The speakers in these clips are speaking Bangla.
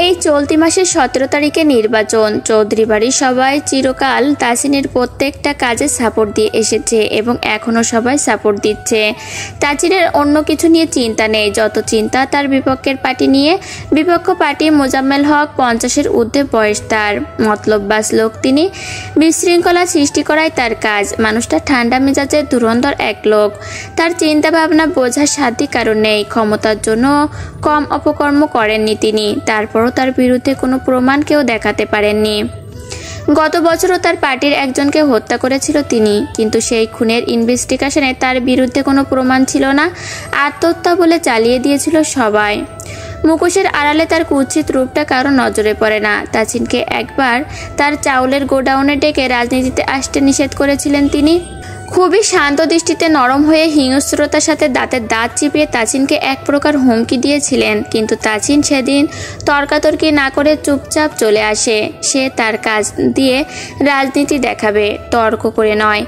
এই চলতি মাসের 17 তারিখে নির্বাচন। চৌধুরী বাড়ির সবাই চিরকাল তাসিনের প্রত্যেকটা কাজে সাপোর্ট দিয়ে এসেছে এবং এখনও সবাই সাপোর্ট দিচ্ছে। তাসিনের অন্য কিছু নিয়ে চিন্তা নেই, যত চিন্তা তার বিপক্ষের পার্টি নিয়ে। বিপক্ষ পার্টি মোজাম্মেল হক, 50-এর ঊর্ধ্বে বয়স তার, মতলববাজ লোক তিনি। বিশৃঙ্খলা সৃষ্টি করাই তার কাজ। মানুষটা ঠান্ডা মেজাজের ধুরন্ধর এক লোক। তার চিন্তা ভাবনা বোঝার সাধ্য কারণ নেই। ক্ষমতার জন্য কম অপকর্ম করেননি তিনি, তারপরও তার বিরুদ্ধে কোনো প্রমাণ কেউ দেখাতে পারেননি। গত বছরও তার পার্টির একজনকে হত্যা করেছিল তিনি, কিন্তু সেই খুনের ইনভেস্টিগেশনে তার বিরুদ্ধে কোনো প্রমাণ ছিল না। আত্মহত্যা বলে চালিয়ে দিয়েছিল সবাই। মুখোশের আড়ালে তার কুৎসিত রূপটা কারো নজরে পড়ে না। তাসিনকে একবার তার চাউলের গোডাউনে ডেকে রাজনীতিতে আসতে নিষেধ করেছিলেন তিনি। খুবই শান্ত দৃষ্টিতে নরম হয়ে হিংস্রতার সাথে দাঁতের দাঁত চিপিয়ে তাসিনকে এক প্রকার হুমকি দিয়েছিলেন, কিন্তু তাসিন সেদিন তর্কাতর্কি না করে চুপচাপ চলে আসে। সে তার কাজ দিয়ে রাজনীতি দেখাবে, তর্ক করে নয়।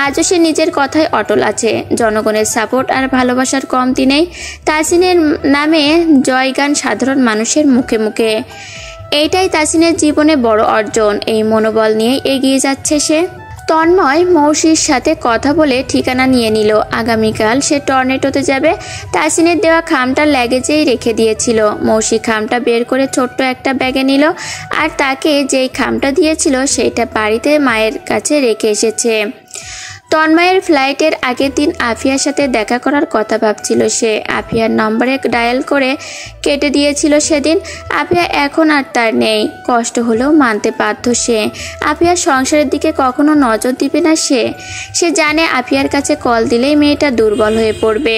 আজও সে নিজের কথায় অটল আছে। জনগণের সাপোর্ট আর ভালোবাসার কমতি নেই। তাসিনের নামে জয়গান সাধারণ মানুষের মুখে মুখে। এইটাই তাসিনের জীবনে বড় অর্জন। এই মনোবল নিয়েই এগিয়ে যাচ্ছে সে। তন্ময় মৌসির সাথে কথা বলে ঠিকানা নিয়ে নিল। আগামীকাল সে টর্নেডোতে যাবে। তাসিনের দেওয়া খামটা লাগেজেই রেখে দিয়েছিল। মৌসি খামটা বের করে ছোট্ট একটা ব্যাগে নিল, আর তাকে যেই খামটা দিয়েছিল সেইটা বাড়িতে মায়ের কাছে রেখে এসেছে। তন্ময়ের ফ্লাইটের আগের দিন আফিয়ার সাথে দেখা করার কথা ভাবছিল সে। আফিয়ার নম্বরে ডায়াল করে কেটে দিয়েছিল সেদিন। আফিয়া এখন আর তার নেই। কষ্ট হলেও মানতে বাধ্য সে। আফিয়ার সংসারের দিকে কখনো নজর দিবে না সে। সে জানে আফিয়ার কাছে কল দিলেই মেয়েটা দুর্বল হয়ে পড়বে।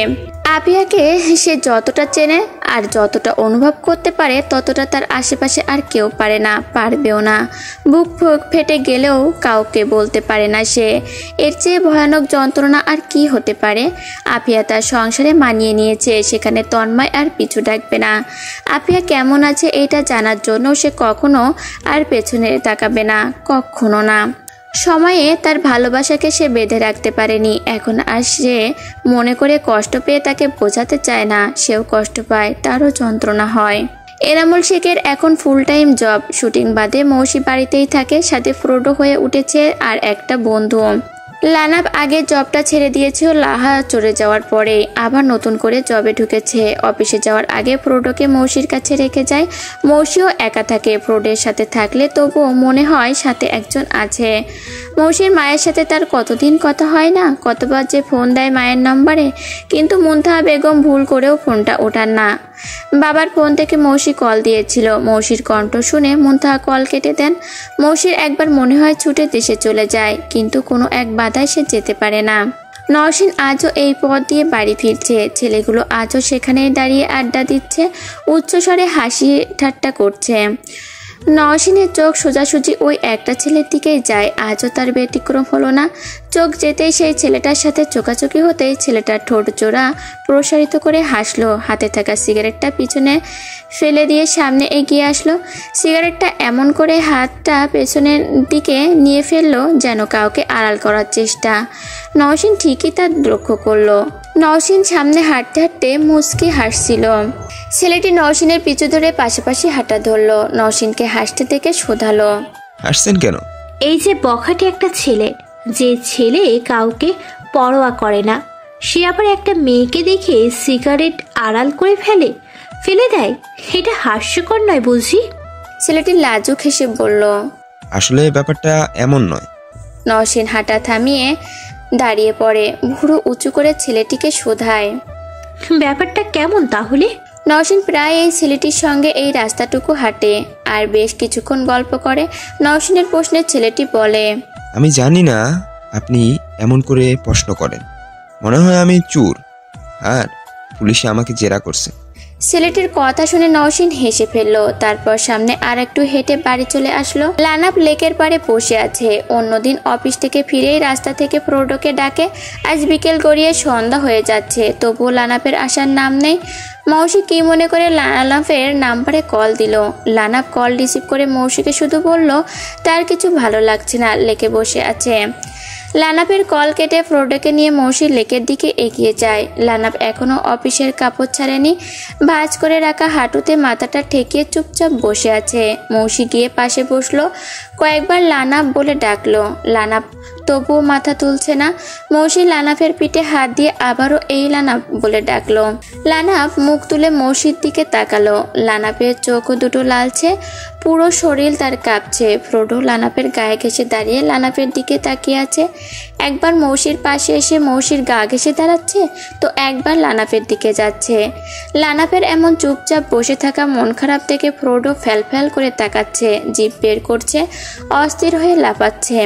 আফিয়াকে সে যতটা চেনে আর যতটা অনুভব করতে পারে, ততটা তার আশেপাশে আর কেউ পারে না, পারবেও না। বুক ফেটে গেলেও কাউকে বলতে পারে না সে। এর চেয়ে ভয়ানক যন্ত্রণা আর কি হতে পারে? আফিয়া তার সংসারে মানিয়ে নিয়েছে, সেখানে তন্ময় আর পিছু ডাকবে না। আফিয়া কেমন আছে এটা জানার জন্য সে কখনো আর পেছনে তাকাবে না, কখনো না। সময়ে তার ভালোবাসাকে সে বেঁধে রাখতে পারেনি। এখন আর সে মনে করে কষ্ট পেয়ে তাকে বোঝাতে চায় না। সেও কষ্ট পায়, তারও যন্ত্রণা হয়। এনামুল শেখের এখন ফুল টাইম জব। শুটিং বাদে মৌসি বাড়িতেই থাকে, সাথে ফ্রোডো হয়ে উঠেছে আর একটা বন্ধু। লানাব আগে জবটা ছেড়ে দিয়েছিল লাহা চলে যাওয়ার পরে, আবার নতুন করে জবে ঢুকেছে। অফিসে যাওয়ার আগে ফ্রোডোকে মৌসির কাছে রেখে যায়। মৌসিও একা থাকে। ফ্রোডের সাথে থাকলে তবুও মনে হয় সাথে একজন আছে। মৌসির মায়ের সাথে তার কতদিন কথা হয় না, কতবার যে ফোন দেয় মায়ের নম্বরে, কিন্তু মুনতাহা বেগম ভুল করেও ফোনটা ওঠান না। বাবার ফোন থেকে মৌসি কল দিয়েছিল। মৌসির কণ্ঠ শুনে মুনতাহা কল কেটে দেন। মৌসির একবার মনে হয় ছুটে দেশে চলে যায়, কিন্তু কোনো এক বাধায় সে যেতে পারে না। নওশিন আজও এই পথ দিয়ে বাড়ি ফিরছে। ছেলেগুলো আজও সেখানেই দাঁড়িয়ে আড্ডা দিচ্ছে, উচ্চস্বরে হাসি ঠাট্টা করছে। নওশিনের চোখ সোজাসুজি ওই একটা ছেলের দিকেই যায়। আজও তার ব্যতিক্রম হলো না। চোখ যেতেই সেই ছেলেটার সাথে চোখাচোখি হতেই ছেলেটার ঠোঁট জোড়া প্রসারিত করে হাসলো। হাতে থাকা সিগারেটটা পিছনে ফেলে দিয়ে সামনে এগিয়ে আসলো। সিগারেটটা এমন করে হাতটা পেছনের দিকে নিয়ে ফেললো যেন কাউকে আড়াল করার চেষ্টা। নওশিন ঠিকই তা লক্ষ্য করলো। নওশিন সামনে হাঁটতে হাঁটতে মুচকি হাসছিল। ছেলেটি নওশিনের পিছু ধরে পাশাপাশি হাঁটা ধরলো। নওশিনকে হাসতে দেখে শোধালো, হাসছেন কেন? এই যে বখাটে একটা ছেলে, যে ছেলে কাউকে পরোয়া করে না, সে আবার একটা মেয়েকে দেখে সিগারেট আড়াল করে ফেলে দেয়। এটা হাস্যকর নয় বুঝি? ছেলেটি লাজুক হেসে বলল, আসলে ব্যাপারটা এমন নয়। নওশিন হাঁটা থামিয়ে দাঁড়িয়ে পড়ে, ভুরু উঁচু করে ছেলেটিকে শোধায়, ব্যাপারটা কেমন তাহলে? নওশিন প্রায় এই ছেলেটির সঙ্গে এই রাস্তাটুকু হাঁটে আর বেশ কিছুক্ষণ গল্প করে। নওশিনের প্রশ্নে ছেলেটি বলে, আমি জানি না আপনি এমন করে প্রশ্ন করেন। মনে হয় আমি চোর আর পুলিশে আমাকে জেরা করছে। ছেলেটির কথা শুনে নওশিন হেসে ফেললো। তারপর সামনে আর একটু হেঁটে বাড়ি চলে আসলো। লানাব লেকের পাড়ে বসে আছে। অন্যদিন অফিস থেকে ফিরেই রাস্তা থেকে ফ্রোডোকে ডাকে। আজ বিকেল গড়িয়ে সন্ধ্যা হয়ে যাচ্ছে, তবুও লানাবের আসার নাম নেই। মৌসি কি মনে করে লানাবের নাম্বারে কল দিল। লানাব কল রিসিভ করে মৌসিকে শুধু বলল তার কিছু ভালো লাগছে না, লেকে বসে আছে। লানাপের কল কেটে ফ্রোডোকে নিয়ে মৌসির লেকের দিকে এগিয়ে যায়। লানাপ এখনো অফিসের কাপড় ছাড়েনি, ভাঁজ করে রাখা হাঁটুতে মাথাটা ঠেকিয়ে চুপচাপ বসে আছে। মৌসি গিয়ে পাশে বসলো, কয়েকবার লানাপ বলে ডাকলো। লানাপ তবুও মাথা তুলছে না। মৌসি লানাপের পিঠে হাত দিয়ে আবারও এই লানাপ বলে ডাকলো। লানাপ মুখ তুলে মৌসির দিকে তাকালো। লানাপের চোখ দুটো লালছে, পুরো শরীর তার কাঁপছে। ফ্রোডো লানাপের গায়ে ঘেঁষে দাঁড়িয়ে লানাপের দিকে তাকিয়ে আছে। একবার মৌসির পাশে এসে মৌসির গা ঘেঁষে দাঁড়াচ্ছে, তো একবার লানাপের দিকে যাচ্ছে। লানাপের এমন চুপচাপ বসে থাকা মন খারাপ থেকে ফ্রোডো ফ্যাল করে তাকাচ্ছে, জিভ বের করছে, অস্থির হয়ে লাফাচ্ছে।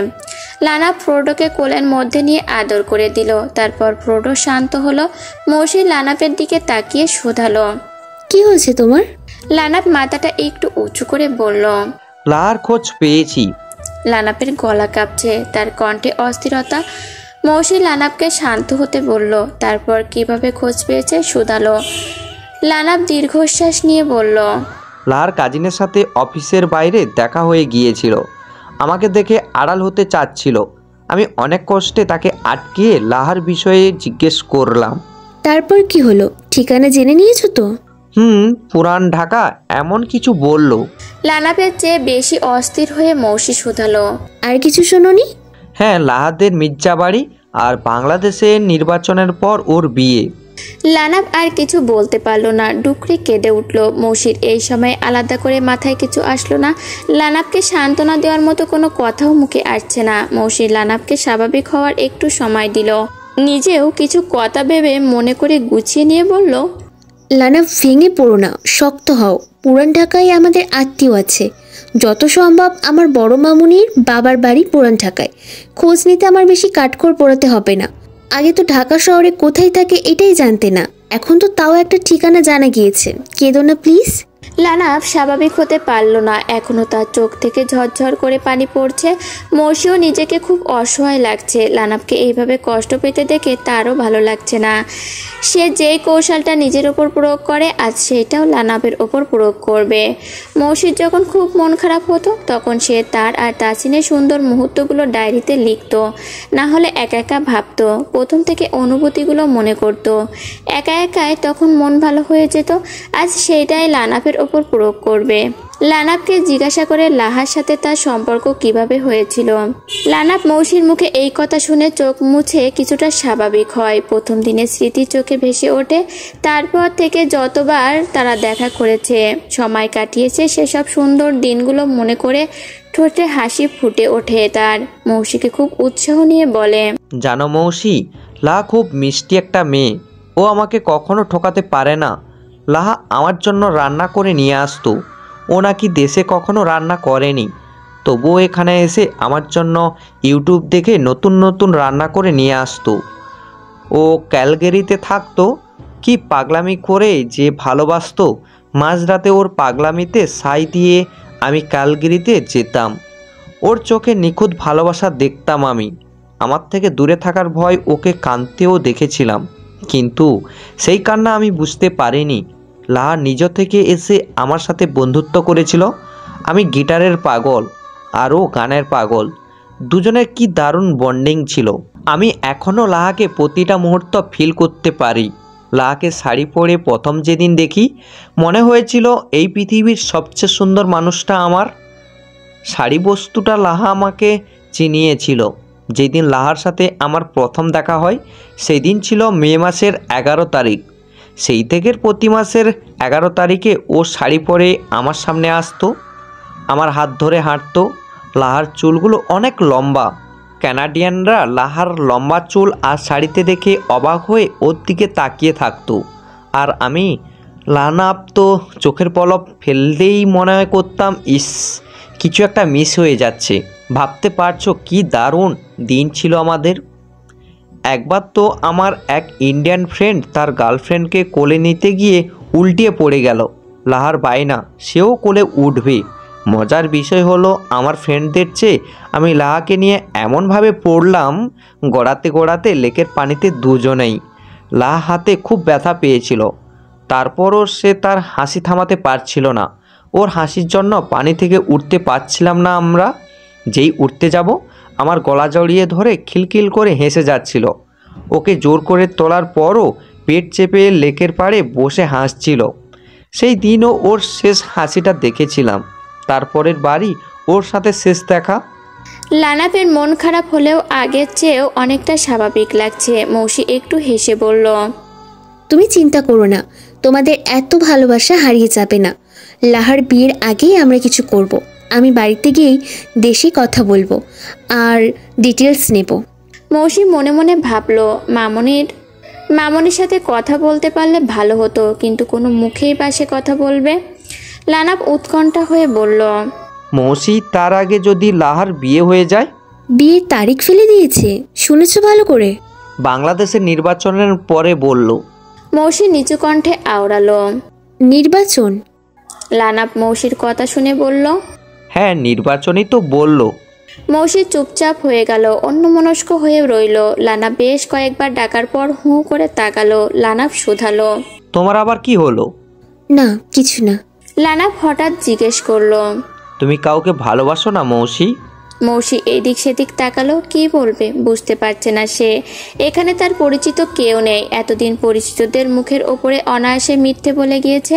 লানাপ ফ্রোডোকে কোলের মধ্যে নিয়ে আদর করে দিল। তারপর ফ্রোডো শান্ত হলো। মৌসি লানাপের দিকে তাকিয়ে শোধালো, কি হয়েছে তোমার? লানাপ মাথাটা একটু উঁচু করে বলল, লাহার খোঁজ পেয়েছি। লানাপের গলা কাঁপছে, তার কণ্ঠে অস্থিরতা। মৌসি লানাপকে শান্ত হতে বলল, তারপর কিভাবে খোঁজ পেয়েছে শোধালো। লানাপ দীর্ঘশ্বাস নিয়ে বলল, লাহার কাজিনের সাথে অফিসের বাইরে দেখা হয়ে গিয়েছিল, আমাকে দেখে আড়াল হতে চাচ্ছিল। আমি অনেক কষ্টে তাকে আটকিয়ে লাহার বিষয়ে জিজ্ঞেস করলাম। তারপর কি হলো? ঠিকানা জেনে নিয়েছো তো? পুরান ঢাকা এমন কিছু বলল। লানাপের চেয়ে বেশি অস্থির হয়ে মৌসি শোধালো, আর কিছু শোনোনি? হ্যাঁ, লাহাদের মির্জাবাড়ি আর বাংলাদেশের নির্বাচনের পর ওর বিয়ে। লানাপ আর কিছু বলতে পারলো না, ডুকরে কেঁদে উঠল। মৌসির এই সময় আলাদা করে মাথায় কিছু আসলো না। লানাপকে সান্ত্বনা দেওয়ার মতো কোনো কথাও মুখে আসছে না। মৌসি লানাপকে স্বাভাবিক হওয়ার একটু সময় দিল। নিজেও কিছু কথা ভেবে মনে করে গুছিয়ে নিয়ে বলল, লানা, ভেঙে পড়ো না, শক্ত হও। পুরান ঢাকায় আমাদের আত্মীয় আছে। যত সম্ভব আমার বড় মামুনির বাবার বাড়ি পুরান ঢাকায়। খোঁজ নিতে আমার বেশি কাঠখড় পোড়াতে হবে না। আগে তো ঢাকা শহরে কোথায় থাকে এটাই জানতে না, এখন তো তাও একটা ঠিকানা জানা গিয়েছে। কেঁদো না প্লিজ। লানাপ স্বাভাবিক হতে পারল না, এখনো তার চোখ থেকে ঝরঝর করে পানি পড়ছে। মৌসিও নিজেকে খুব অসহায় লাগছে। লানাপকে এইভাবে কষ্ট পেতে দেখে তারও ভালো লাগছে না। সে যেই কৌশলটা নিজের ওপর প্রয়োগ করে, আজ সেটাও লানাপের ওপর প্রয়োগ করবে। মৌসির যখন খুব মন খারাপ হতো, তখন সে তার আর তাসিনের সুন্দর মুহূর্তগুলো ডায়েরিতে লিখত, না হলে একা একা ভাবতো। প্রথম থেকে অনুভূতিগুলো মনে করত, একা একাই তখন মন ভালো হয়ে যেত। আজ সেইটাই লানাপের ওপর প্রয়োগ করবে। লানাপকে জিজ্ঞাসা করে লাহার সাথে তার সম্পর্ক কিভাবে হয়েছিল। লানাপ মৌসির মুখে এই কথা শুনে চোখ মুছে কিছুটা স্বাভাবিক হয়। প্রথম দিনের স্মৃতি চোখে ভেসে ওঠে। তারপর থেকে যতবার তারা দেখা করেছে, সময় কাটিয়েছে, সেসব সুন্দর দিনগুলো মনে করে ঠোঁটে হাসি ফুটে ওঠে তার। মৌসিকে খুব উৎসাহ নিয়ে বলে, জানো মৌসি, লাহা খুব মিষ্টি একটা মেয়ে। ও আমাকে কখনো ঠকাতে পারে না। লাহা আমার জন্য রান্না করে নিয়ে আসতো। ও নাকি দেশে কখনো রান্না করেনি, তবুও এখানে এসে আমার জন্য ইউটিউব দেখে নতুন নতুন রান্না করে নিয়ে আসতো। ও ক্যালগেরিতে থাকতো, কি পাগলামি করে যে ভালোবাসতো। মাঝরাতে ওর পাগলামিতে সাই দিয়ে আমি ক্যালগেরিতে যেতাম। ওর চোখে নিখুঁত ভালোবাসা দেখতাম আমি। আমার থেকে দূরে থাকার ভয় ওকে কাঁদতেও দেখেছিলাম, কিন্তু সেই কান্না আমি বুঝতে পারিনি। লাহা নিজ থেকে এসে আমার সাথে বন্ধুত্ব করেছিল। আমি গিটারের পাগল আর ও গানের পাগল। দুজনের কি দারুণ বন্ডিং ছিল। আমি এখনও লাহাকে প্রতিটা মুহূর্ত ফিল করতে পারি। লাহাকে শাড়ি পরে প্রথম যেদিন দেখি, মনে হয়েছিল এই পৃথিবীর সবচেয়ে সুন্দর মানুষটা আমার। শাড়ি বস্তুটা লাহা আমাকে চিনিয়েছিল। যেদিন লাহার সাথে আমার প্রথম দেখা হয়, সেই দিন ছিল মে মাসের 11 তারিখ। সেই থেকে প্রতি মাসের 11 তারিখে ও শাড়ি পরে আমার সামনে আসতো, আমার হাত ধরে হাঁটতো। লাহার চুলগুলো অনেক লম্বা। কানাডিয়ানরা লাহার লম্বা চুল আর শাড়িতে দেখে অবাক হয়ে ওর দিকে তাকিয়ে থাকতো। আর আমি লানাপ তো চোখের পলক ফেলতেই মনে করতাম, ইস, কিছু একটা মিস হয়ে যাচ্ছে। ভাবতে পারছো কি দারুণ দিন ছিল আমাদের। একবার তো আমার এক ইন্ডিয়ান ফ্রেন্ড তার গার্লফ্রেন্ডকে কোলে নিতে গিয়ে উল্টিয়ে পড়ে গেল। লাহার বায়না সেও কোলে উঠবে। মজার বিষয় হলো, আমার ফ্রেন্ডদের চেয়ে আমি লাহাকে নিয়ে এমনভাবে পড়লাম, গড়াতে গড়াতে লেকের পানিতে দুজনেই। লাহা হাতে খুব ব্যথা পেয়েছিল, তারপরও সে তার হাসি থামাতে পারছিল না। ওর হাসির জন্য পানি থেকে উঠতে পারছিলাম না আমরা। যেই উঠতে যাব, আমার গলা জড়িয়ে ধরে খিলখিল করে হেসে যাচ্ছিল। ওকে জোর করে তোলার পরও পেট চেপে লেকের পাড়ে বসে হাসছিল। সেই দিনও ওর শেষ হাসিটা দেখেছিলাম। তারপরের বাড়ি ওর সাথে শেষ দেখা। লানাপের মন খারাপ হলেও আগের চেয়েও অনেকটা স্বাভাবিক লাগছে। মৌসি একটু হেসে বলল, তুমি চিন্তা করো না, তোমাদের এত ভালোবাসা হারিয়ে যাবে না। লাহার বিয়ের আগেই আমরা কিছু করব। আমি বাড়িতে গিয়েই দেশে কথা বলবো আর ডিটেলস নেব। মৌসি মনে মনে ভাবলো, মামনির সাথে কথা বলতে পারলে ভালো হতো, কিন্তু কোনো মুখেই বা সে কথা বলবে। লানাপ উৎকণ্ঠা হয়ে বলল, মৌসি, তার আগে যদি লাহার বিয়ে হয়ে যায়? বিয়ের তারিখ ফেলে দিয়েছে, শুনেছো ভালো করে? বাংলাদেশের নির্বাচনের পরে বলল। মৌসি নিচু কণ্ঠে আওড়ালো, নির্বাচন? লানাপ মৌসির কথা শুনে বলল, হ্যাঁ, নির্বাচনই তো বলল। মৌসি চুপচাপ হয়ে গেল, অন্যমনস্ক হয়ে রইল। লানাপ বেশ কয়েকবার ডাকার পর হুঁ করে তাকালো। লানাপ শুধালো, তোমার আবার কি হলো? না, কিছু না। লানাপ হঠাৎ জিজ্ঞেস করলো, তুমি কাউকে ভালোবাসো না মৌসি? মৌসি এদিক সেদিক তাকালো, কি বলবে বুঝতে পারছে না সে। এখানে তার পরিচিত কেউ নেই। এতদিন পরিচিতদের মুখের ওপরে অনায়াসে মিথ্যে বলে গিয়েছে,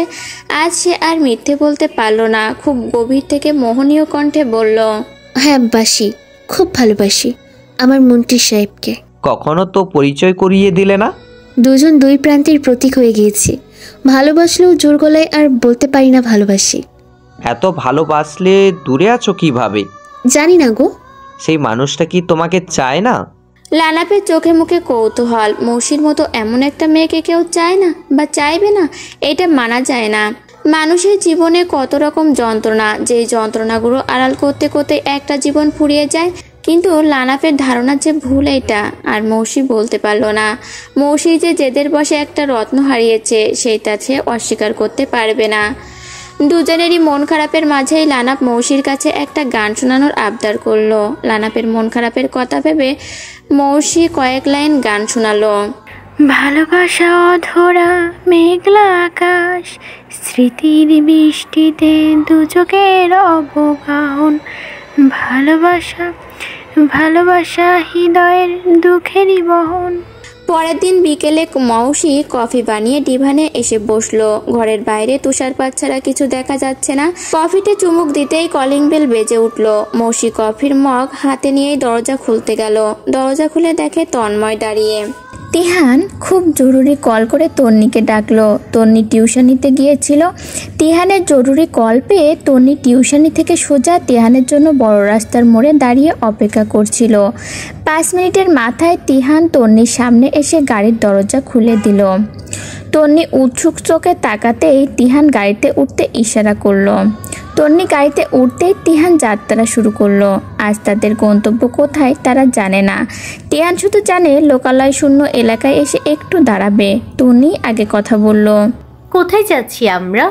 আজ সে আর মিথ্যে বলতে পারল না। খুব গভীর থেকে মোহনীয় কণ্ঠে বলল, হ্যাঁ বাসি, খুব ভালোবাসি আমার মন্ত্রী সাহেবকে। কখনো তো পরিচয় করিয়ে দিলে না। দুজন দুই প্রান্তের প্রতীক হয়ে গিয়েছি। ভালোবাসলেও জোর গলায় আর বলতে পারি না ভালোবাসি। এত ভালোবাসলে দূরে আছো কিভাবে? জানি না গো। সেই মানুষটা কি তোমাকে চায় না? লানাপের চোখে মুখে কৌতূহল। মৌসির মতো এমন একটা মেয়েকে কেউ চায় না বা চাইবে না, এটা মানা যায় না। মানুষের জীবনে কত রকম যন্ত্রণা, যেই যন্ত্রণাগুলো আড়াল করতে করতে একটা জীবন ফুরিয়ে যায়। কিন্তু লানাপের ধারণা যে ভুল, এটা আর মৌসি বলতে পারল না। মৌসি যে জেদের বসে একটা রত্ন হারিয়েছে, সেইটা সে অস্বীকার করতে পারবে না। দুজনেরই মন খারাপের মাঝেই লানাপ মৌসির কাছে একটা গান শোনানোর আবদার করলো। লানাপের মন খারাপের কথা ভেবে মৌসি কয়েক লাইন গান শোনালো। ভালোবাসা অধরা মেঘলা আকাশ, স্মৃতির বৃষ্টিতে দু চোখের অবগাহন, ভালোবাসা ভালোবাসা হৃদয়ের দুঃখেরই বহন। পরের দিন বিকেলে মৌসি কফি বানিয়ে ডিভানে এসে বসলো। ঘরের বাইরে তুষারপাত ছাড়া কিছু দেখা যাচ্ছে না। কফিতে চুমুক দিতেই কলিং বেল বেজে উঠলো। মৌসি কফির মগ হাতে নিয়েই দরজা খুলতে গেল। দরজা খুলে দেখে তন্ময় দাঁড়িয়ে। তিহান খুব জরুরি কল করে তন্নিকে ডাকলো। তন্নি টিউশনিতে গিয়েছিল। তিহানের জরুরি কল পেয়ে তন্নি টিউশনি থেকে সোজা তিহানের জন্য বড় রাস্তার মোড়ে দাঁড়িয়ে অপেক্ষা করছিল। 5 মিনিটের মাথায় তিহান তন্নির সামনে এসে গাড়ির দরজা খুলে দিল। তন্নি উৎসুক চোখে তাকাতেই তিহান গাড়িতে উঠতে ইশারা করলো। তন্নি গাড়িতে উঠতেই তিহান যাত্রা শুরু করলো। আজ তাদের গন্তব্য কোথায় তারা জানে না। তিহান শুধু জানে লোকালয় শূন্য এলাকায় এসে একটু দাঁড়াবে। তন্নি আগে কথা বলল। কোথায় যাচ্ছি আমরা?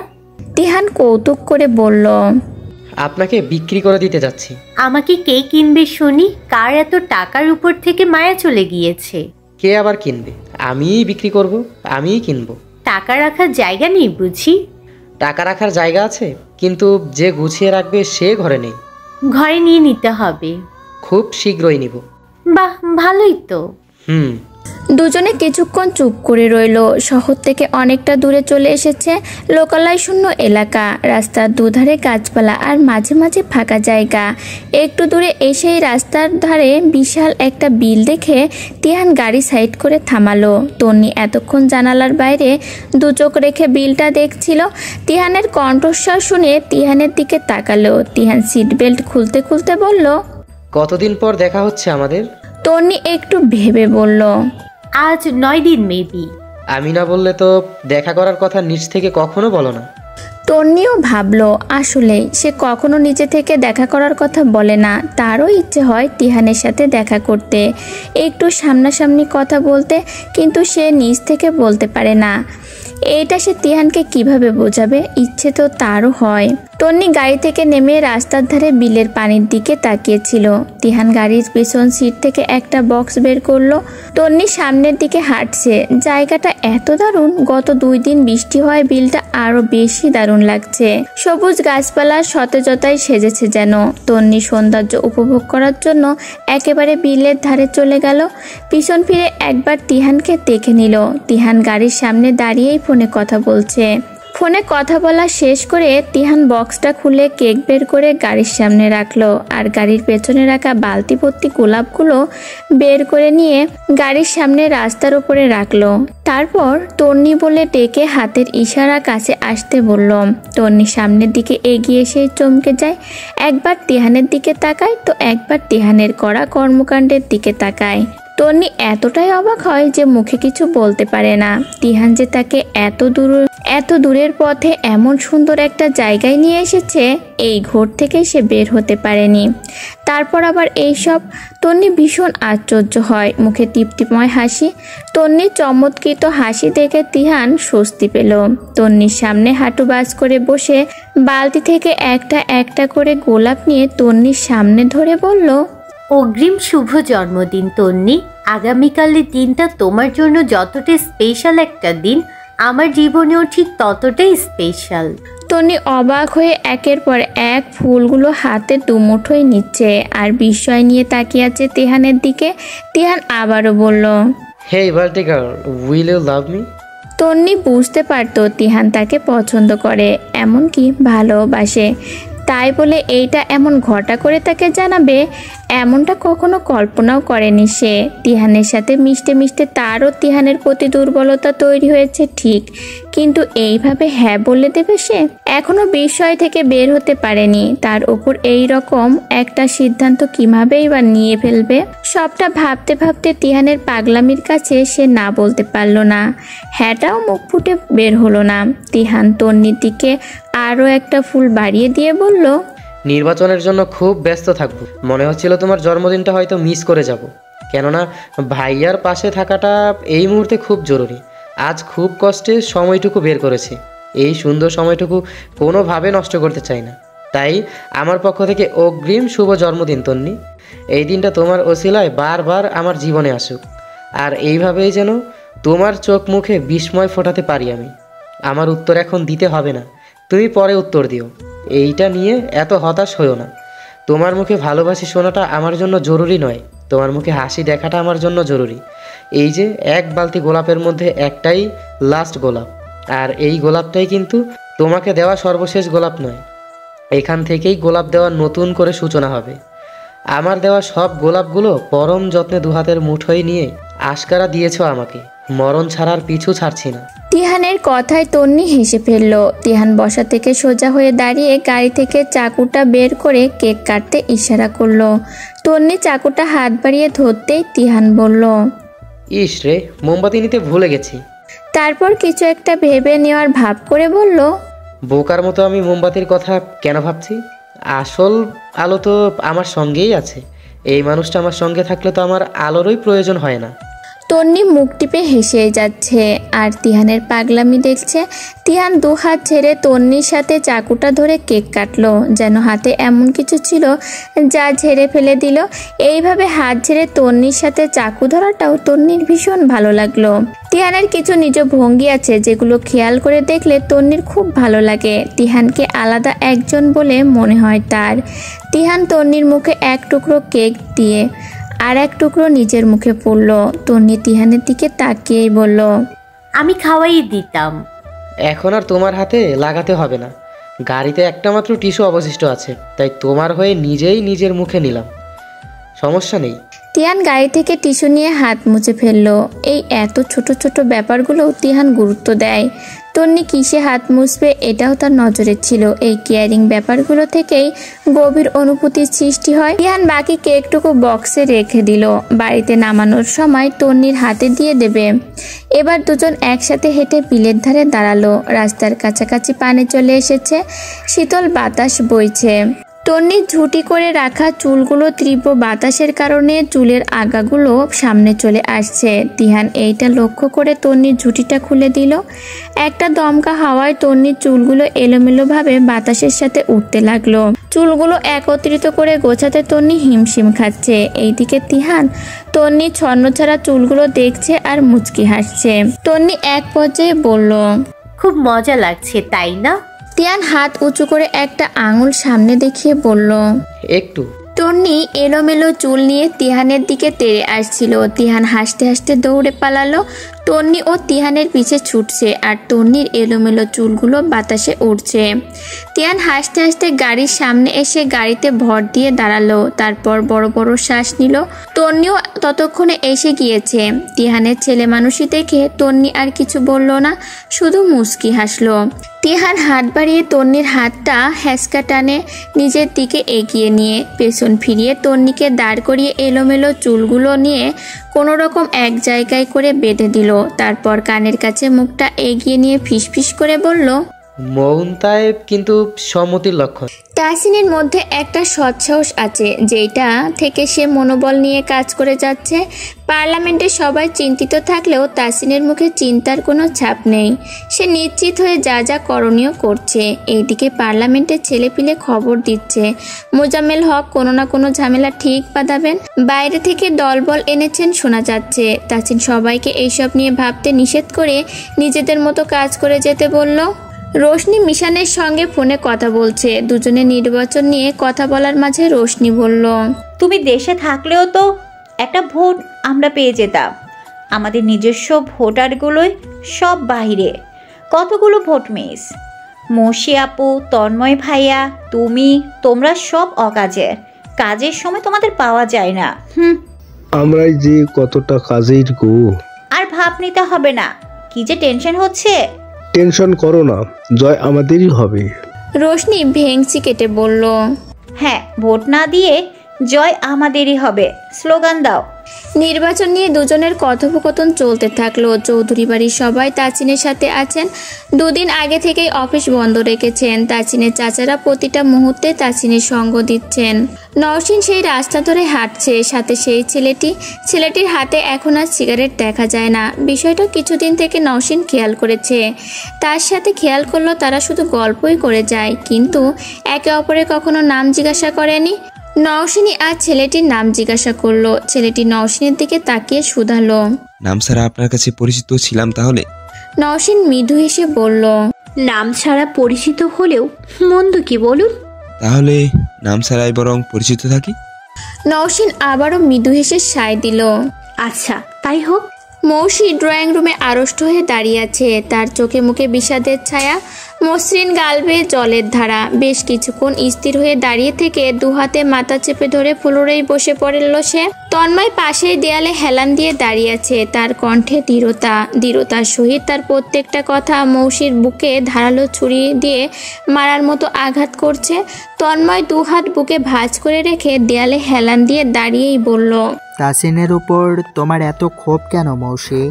তিহান কৌতুক করে বলল, আপনাকে বিক্রি করে দিতে যাচ্ছি। আমাকে কে কিনবে শুনি? কার এত টাকার উপর থেকে মায়া চলে গিয়েছে? কে আবার কিনবে? আমিই বিক্রি করব, আমিই কিনবো। টাকা রাখার জায়গা নেই বুঝি? টাকা রাখার জায়গা আছে, কিন্তু যে গুছিয়ে রাখবে সে ঘরে নেই। ঘরে নিয়ে নিতে হবে। খুব শীঘ্রই নিব। বাহ, ভালোই তো। দুজনে কিছুক্ষণ চুপ করে রইল। শহর থেকে অনেকটা দূরে চলে এসেছে। লোকালয় শূন্য এলাকা, রাস্তার দুধারে গাছপালা আর মাঝে মাঝে ফাঁকা জায়গা। একটু দূরে এসেই রাস্তার ধারে বিশাল একটা বিল দেখে তিহান গাড়ি সাইড করে থামালো। তন্নি এতক্ষণ জানালার বাইরে দু চোখ রেখে বিলটা দেখছিল। তিহানের কণ্ঠস্বর শুনে তিহানের দিকে তাকালো। তিহান সিট বেল্ট খুলতে খুলতে বলল, কতদিন পর দেখা হচ্ছে আমাদের? তন্নি একটু ভেবে বলল, আজ 9 দিন মেবি। আমি না বললে তো দেখা করার কথা নিজ থেকে কখনো বলো না। তন্নিও ভাবলো, আসলে সে কখনো নিজে থেকে দেখা করার কথা বলে না। তারও ইচ্ছে হয় তিহানের সাথে দেখা করতে, একটু সামনাসামনি কথা বলতে, কিন্তু সে নিজ থেকে বলতে পারে না। এটা সে তিহানকে কিভাবে বোঝাবে? ইচ্ছে তো তারও হয়। তন্নি গাড়ি থেকে নেমে রাস্তার ধারে বিলের পানির দিকে তাকিয়েছিল। তিহান গাড়ির পেছন সিট থেকে একটা বক্স বের করলো। তন্নি সামনের দিকে হাঁটছে। জায়গাটা এত দারুণ, গত 2 দিন বৃষ্টি হয় বিলটা আরো বেশি দারুণ লাগছে। সবুজ গাছপালার সতেজতায় সেজেছে যেন। তন্নি সৌন্দর্য উপভোগ করার জন্য একেবারে বিলের ধারে চলে গেল। পিছন ফিরে একবার তিহানকে দেখে নিল। তিহান গাড়ির সামনে দাঁড়িয়েই ফোনে কথা বলছে। ফোনে কথা বলা শেষ করে তিহান বক্সটা খুলে কেক বের করে গাড়ির সামনে রাখলো আর গাড়ির পেছনে রাখা বালতি ভর্তি গোলাপগুলো বের করে নিয়ে গাড়ির সামনে রাস্তার উপরে রাখলো। তারপর তন্নি বলে ডেকে হাতের ইশারা কাছে আসতে বলল। তন্নি সামনের দিকে এগিয়ে এসে চমকে যায়। একবার তিহানের দিকে তাকায় তো একবার তিহানের করা কর্মকাণ্ডের দিকে তাকায়। তন্নি এতটাই অবাক হয় যে মুখে কিছু বলতে পারে না। তিহান যে তাকে এত দূরের পথে এমন সুন্দর একটা জায়গায় নিয়ে এসেছে, এই ঘর থেকে সে বের হতে পারেনি। তারপর আবার এইসব। তন্নি ভীষণ আশ্চর্য হয়, মুখে তৃপ্তিময় হাসি। তন্নির চমৎকৃত হাসি দেখে তিহান স্বস্তি পেল। তন্নির সামনে হাঁটু বাজ করে বসে বালতি থেকে একটা একটা করে গোলাপ নিয়ে তন্নির সামনে ধরে বলল, অগ্রিম শুভ জন্মদিন তন্নি। আগামীকালের দিনটা তোমার জন্য যতটা স্পেশাল একটা দিন, আমার জীবনেও ঠিক ততটাই স্পেশাল। তন্নি অবাক হয়ে একের পর এক ফুলগুলো হাতে দুমুঠোয় নিচ্ছে আর বিস্ময় নিয়ে তাকিয়ে আছে তিহানের দিকে। তিহান আবারও বলল, hey birthday girl, will you love me? Tonni বুঝতে পারতো তিহান তাকে পছন্দ করে, এমনকি ভালোবাসে। তাই বলে এইটা এমন ঘটা করে তাকে জানাবে, এমনটা কখনো কল্পনাও করেনি সে। তিহানের সাথে মিশতে মিশতে তারও তিহানের প্রতি দুর্বলতা তৈরি হয়েছে ঠিক, কিন্তু এইভাবে হ্যাঁ বলে দেবে সে? এখনো বিস্ময় থেকে বের হতে পারেনি। তার উপর এই রকম একটা সিদ্ধান্ত কিভাবেই বা নিয়ে ফেলবে। সবটা ভাবতে ভাবতে তিহানের পাগলামির কাছে সে না বলতে পারল না। হ্যাঁটাও মুখ ফুটে বের হলো না। তিহান তন্নির দিকে আরও একটা ফুল বাড়িয়ে দিয়ে বলল, নির্বাচনের জন্য খুব ব্যস্ত থাকবো। মনে হচ্ছিল তোমার জন্মদিনটা হয়তো মিস করে যাব, কেননা ভাইয়ার পাশে থাকাটা এই মুহূর্তে খুব জরুরি। আজ খুব কষ্টে সময়টুকু বের করেছি, এই সুন্দর সময়টুকু কোনোভাবে নষ্ট করতে চাই না। তাই আমার পক্ষ থেকে অগ্রিম শুভ জন্মদিন তন্নি। এই দিনটা তোমার ওসিলায় বারবার আমার জীবনে আসুক, আর এইভাবেই যেন তোমার চোখ মুখে বিস্ময় ফোটাতে পারি আমি। আমার উত্তর এখন দিতে হবে না, তুমি পরে উত্তর দিও। এইটা নিয়ে এত হতাশ হইও না। তোমার মুখে ভালোবাসি শোনাটা আমার জন্য জরুরি নয়, তোমার মুখে হাসি দেখাটা আমার জন্য জরুরি। এই যে এক বালতি গোলাপের মধ্যে একটাই লাস্ট গোলাপ, আর এই গোলাপটাই কিন্তু তোমাকে দেওয়া সর্বশেষ গোলাপ নয়। এখান থেকেই গোলাপ দেওয়ার নতুন করে সূচনা হবে। আমার দেওয়া সব গোলাপগুলো পরম যত্নে দুহাতের মুঠোয় নিয়ে আশকারা দিয়েছো আমাকে, মরণ ছাড়ার পিছু ছাড়ছি না। তিহানের কথায় তন্নি হেসে ফেলল। তিহান বসা থেকে সোজা হয়ে দাঁড়িয়ে গাড়ি থেকে চাকুটা বের করে কেক কাটতে ইশারা করলো। তন্নি চাকুটা হাত বাড়িয়ে ধরতেই তিহান বলল, ইস রে, মোমবাতি নিতে ভুলে গেছি। তারপর কিছু একটা ভেবে নেওয়ার ভাব করে বলল, বোকার মতো আমি মোমবাতির কথা কেন ভাবছি? আসল আলো তো আমার সঙ্গেই আছে। এই মানুষটা আমার সঙ্গে থাকলে তো আমার আলোরই প্রয়োজন হয় না। তন্নি মুখ টিপে হেসে যাচ্ছে আর তিহানের পাগলামি দেখছে। তিহান 2 হাত ছেড়ে তন্নির সাথে চাকুটা ধরে কেক কাটলো, যেন হাতে এমন কিছু ছিল যা ঝেড়ে ফেলে দিল। এইভাবে হাত ঝেড়ে তন্নির সাথে চাকু ধরাটাও তন্নির ভীষণ ভালো লাগলো। তিহানের কিছু নিজ ভঙ্গি আছে যেগুলো খেয়াল করে দেখলে তন্নির খুব ভালো লাগে। তিহানকে আলাদা একজন বলে মনে হয় তার। তিহান তন্নির মুখে এক টুকরো কেক দিয়ে আর এক টুকরো নিজের মুখে পড়ল। তন্নি তিহানের দিকে তাকিয়েই বলল, আমি খাওয়াই দিতাম। এখন আর তোমার হাতে লাগাতে হবে না। গাড়িতে একটা মাত্র টিস্যু অবশিষ্ট আছে, তাই তোমার হয়ে নিজেই নিজের মুখে নিলাম, সমস্যা নেই। তিহান গাড়ি থেকে টিস্যু নিয়ে হাত মুছে ফেললো। এই এত ছোট ছোট ব্যাপারগুলো তিহান গুরুত্ব দেয়। তন্নি কিসে হাত মুছবে এটাও তার নজরে ছিল। এই কেয়ারিং ব্যাপারগুলো থেকেই গভীর অনুভূতির সৃষ্টি হয়। তিহান বাকি কেকটুকু বক্সে রেখে দিল। বাড়িতে নামানোর সময় তন্নির হাতে দিয়ে দেবে। এবার দুজন একসাথে হেঁটে বিলের ধারে দাঁড়ালো। রাস্তার কাছাকাছি পানি চলে এসেছে, শীতল বাতাস বইছে। তন্নির ঝুঁটি করে রাখা চুলগুলো তীব্র বাতাসের কারণে চুলের আগাগুলো সামনে চলে আসছে। তিহান এইটা লক্ষ্য করে তন্নির ঝুঁটিটা খুলে দিল। একটা দমকা হাওয়ায় তন্নির চুলগুলো এলোমেলোভাবে বাতাসের সাথে উঠতে লাগলো। চুলগুলো একত্রিত করে গোছাতে তন্নি হিমশিম খাচ্ছে। এইদিকে তিহান তন্নির ছন্নছাড়া চুলগুলো দেখছে আর মুচকি হাসছে। তন্নি এক পর্যায়ে বলল, খুব মজা লাগছে তাই না? তিহান হাত উঁচু করে একটা আঙুল সামনে দেখিয়ে বলল, একটু। তন্নি এলোমেলো চুল নিয়ে তিহানের দিকে তেড়ে আসছিল। তিহান হাসতে হাসতে দৌড়ে পালালো। তন্নি ও তিহানের পিছে ছুটছে আর তন্নির এলোমেলো চুলগুলো বাতাসে উড়ছে। তিহান হাসতে হাসতে গাড়ির সামনে এসে গাড়িতে ভর দিয়ে দাঁড়ালো। তারপর বড় বড় শ্বাস নিল। তন্নিও ততক্ষণে এসে গিয়েছে। তিহানের ছেলে মানুষই দেখে তন্নি আর কিছু বলল না, শুধু মুচকি হাসলো। তিহান হাত বাড়িয়ে তন্নির হাতটা হ্যাঁচকা টানে নিজের দিকে এগিয়ে নিয়ে পেছন ফিরিয়ে তন্নিকে দাঁড় করিয়ে এলোমেলো চুলগুলো নিয়ে কোনো রকম এক জায়গায় করে বেঁধে দিল। তারপর কানের কাছে মুখটা এগিয়ে নিয়ে ফিসফিস করে বলল, মৌনতায় কিন্তু সম্মতির লক্ষণ। তাহসিনের মধ্যে একটা সৎসাহস আছে, যেটা থেকে সে মনোবল নিয়ে কাজ করে যাচ্ছে। পার্লামেন্টে সবাই চিন্তিত থাকলেও তাহসিনের মুখে চিন্তার কোনো ছাপ নেই। সে নিশ্চিত হয়ে যা যা করণীয় করছে। এইদিকে পার্লামেন্টে ছেলেপিলে খবর দিচ্ছে মোজাম্মেল হক কোনো না কোনো ঝামেলা ঠিক বাঁধাবেন। বাইরে থেকে দলবল এনেছেন শোনা যাচ্ছে। তাহসিন সবাইকে এইসব নিয়ে ভাবতে নিষেধ করে নিজেদের মতো কাজ করে যেতে বলল। রোশনি মিশানের সঙ্গে ফোনে কথা বলছে। দুজনে নির্বাচন নিয়ে কথা বলার মাঝে রোশনি বলল, তুমি দেশে থাকলেও তো একটা ভোট আমরা পেয়ে যেতাম। আমাদের নিজস্ব ভোটারগুলোই সব বাইরে, কতগুলো ভোট মিস। মৌসি আপু, তন্ময় ভাইয়া, তোমরা সব অকাজের। কাজের সময় তোমাদের পাওয়া যায় না। আমরাই যে কতটা কাজের গো। আর ভাব নিতে হবে না, কি যে টেনশন হচ্ছে। টেনশন করো না, জয় আমাদেরই হবে। রোশনি ভেংচি কেটে বলল, হ্যাঁ, ভোট না দিয়ে জয় আমাদেরই হবে, স্লোগান দাও। নির্বাচন নিয়ে দুজনের কথোপকথন চলতে থাকলো। চৌধুরী বাড়ির সবাই তাচিনের সাথে আছেন। দুদিন আগে থেকেই অফিস বন্ধ রেখেছেন। তাচিনের চাচারা প্রতিটা মুহূর্তে তাচিনের সঙ্গ দিচ্ছেন। নওশিন সেই রাস্তা ধরে হাঁটছে, সাথে সেই ছেলেটির হাতে এখন আর সিগারেট দেখা যায় না। বিষয়টা কিছুদিন থেকে নওশিন খেয়াল করেছে। তার সাথে খেয়াল করলো তারা শুধু গল্পই করে যায়, কিন্তু একে অপরের কখনো নাম জিজ্ঞাসা করেনি। নওশিনী আজ ছেলেটির নাম জিজ্ঞাসা করলো। ছেলেটি নওশিনের দিকে তাকিয়ে শুধালো, নাম ছাড়া আপনার কাছে পরিচিত ছিলাম তাহলে? নওশিন মৃদু হেসে বলল, নাম ছাড়া পরিচিত হলেও মন্দ কি বলুন? তাহলে নাম ছাড়াই বরং পরিচিত থাকি। নওশিন আবারও মৃদু হেসে সায় দিল। আচ্ছা তাই হোক। মৌসি ড্রয়িং রুমে আড়ষ্ট হয়ে দাঁড়িয়ে আছে। তার চোখে মুখে বিষাদের ছায়া, মসৃণ গাল বেয়ে জলের ধারা। বেশ কিছুক্ষণ স্থির হয়ে দাঁড়িয়ে থেকে দুহাতে মাথা চেপে ধরে ফ্লোরেই বসে পড়ল সে। তন্ময় পাশেই দেয়ালে হেলান দিয়ে দাঁড়িয়ে আছে। তার কণ্ঠে দৃঢ়তার সহিত তার প্রত্যেকটা কথা মৌসির বুকে ধারালো ছুরি দিয়ে মারার মতো আঘাত করছে। তন্ময় দুহাত বুকে ভাঁজ করে রেখে দেয়ালে হেলান দিয়ে দাঁড়িয়েই বলল, তাসিনের উপর তোমার এত ক্ষোভ কেন মৌসি?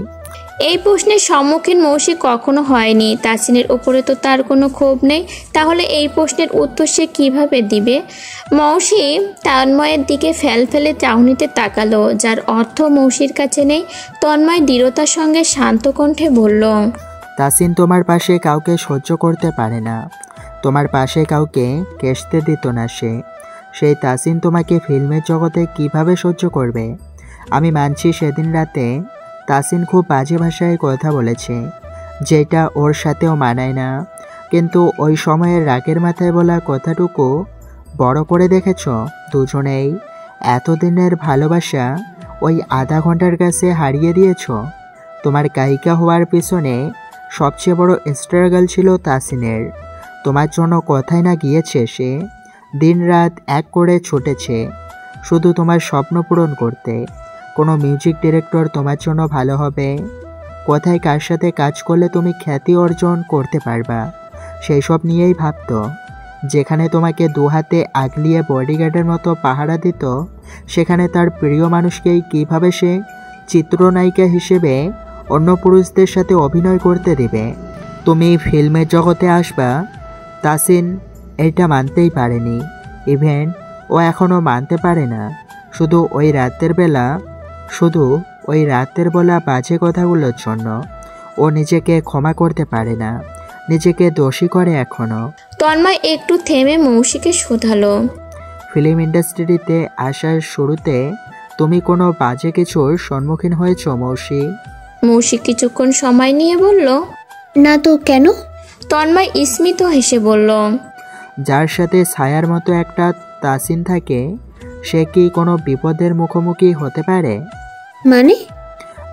এই প্রশ্নের সম্মুখীন মৌসি কখনো হয়নি। তাসিনের উপরে তো তার কোনো ক্ষোভ নেই, তাহলে এই প্রশ্নের উত্তর সে কীভাবে দিবে? মৌসি তন্ময়ের দিকে ফেলে চাহনিতে তাকালো, যার অর্থ মৌসির কাছে নেই। তন্ময় দৃঢ়তার সঙ্গে শান্ত কণ্ঠে বলল, তাসিন তোমার পাশে কাউকে সহ্য করতে পারে না, তোমার পাশে কাউকে কেসতে দিত না সে। সেই তাসিন তোমাকে ফিল্মের জগতে কিভাবে সহ্য করবে? আমি মানছি সেদিন রাতে তাসিন খুব বাজে ভাষায় কথা বলেছে, যেটা ওর সাথেও মানায় না, কিন্তু ওই সময়ের রাগের মাথায় বলা কথাটুকু বড় করে দেখেছ দুজনেই। এতদিনের ভালোবাসা ওই আধা ঘন্টার কাছে হারিয়ে দিয়েছ। তোমার গায়িকা হওয়ার পিছনে সবচেয়ে বড় স্ট্রাগল ছিল তাসিনের। তোমার জন্য কোথায় না গিয়েছে সে, দিন রাত এক করে ছুটেছে শুধু তোমার স্বপ্ন পূরণ করতে। কোনো মিউজিক ডিরেক্টর তোমার জন্য ভালো হবে, কোথায় কার সাথে কাজ করলে তুমি খ্যাতি অর্জন করতে পারবা, সেই সব নিয়েই ভাবত। যেখানে তোমাকে দুহাতে আগলিয়ে বডিগার্ডের মতো পাহারা দিত, সেখানে তার প্রিয় মানুষকেই কিভাবে সে চিত্রনায়িকা হিসেবে অন্য পুরুষদের সাথে অভিনয় করতে দেবে? তুমি ফিল্মের জগতে আসবা, তাসিন এটা মানতেই পারেনি। ইভেন ও এখনও মানতে পারে না। শুধু ওই রাতের বেলা বাজে কথাগুলোর জন্য ও নিজেকে ক্ষমা করতে পারে না, নিজেকে দোষী করে এখনও। তন্ময় একটু থেমে মৌসিকে শোধালো, ফিল্ম ইন্ডাস্ট্রিতে আসার শুরুতে তুমি কোনো বাজে কিছুর সম্মুখীন হয়েছ মৌসি? মৌসি কিছুক্ষণ সময় নিয়ে বলল, না তো, কেন? তন্ময় স্মিত হেসে বলল, যার সাথে ছায়ার মতো একটা তাসিন থাকে সে কি কোনো বিপদের মুখোমুখি হতে পারে?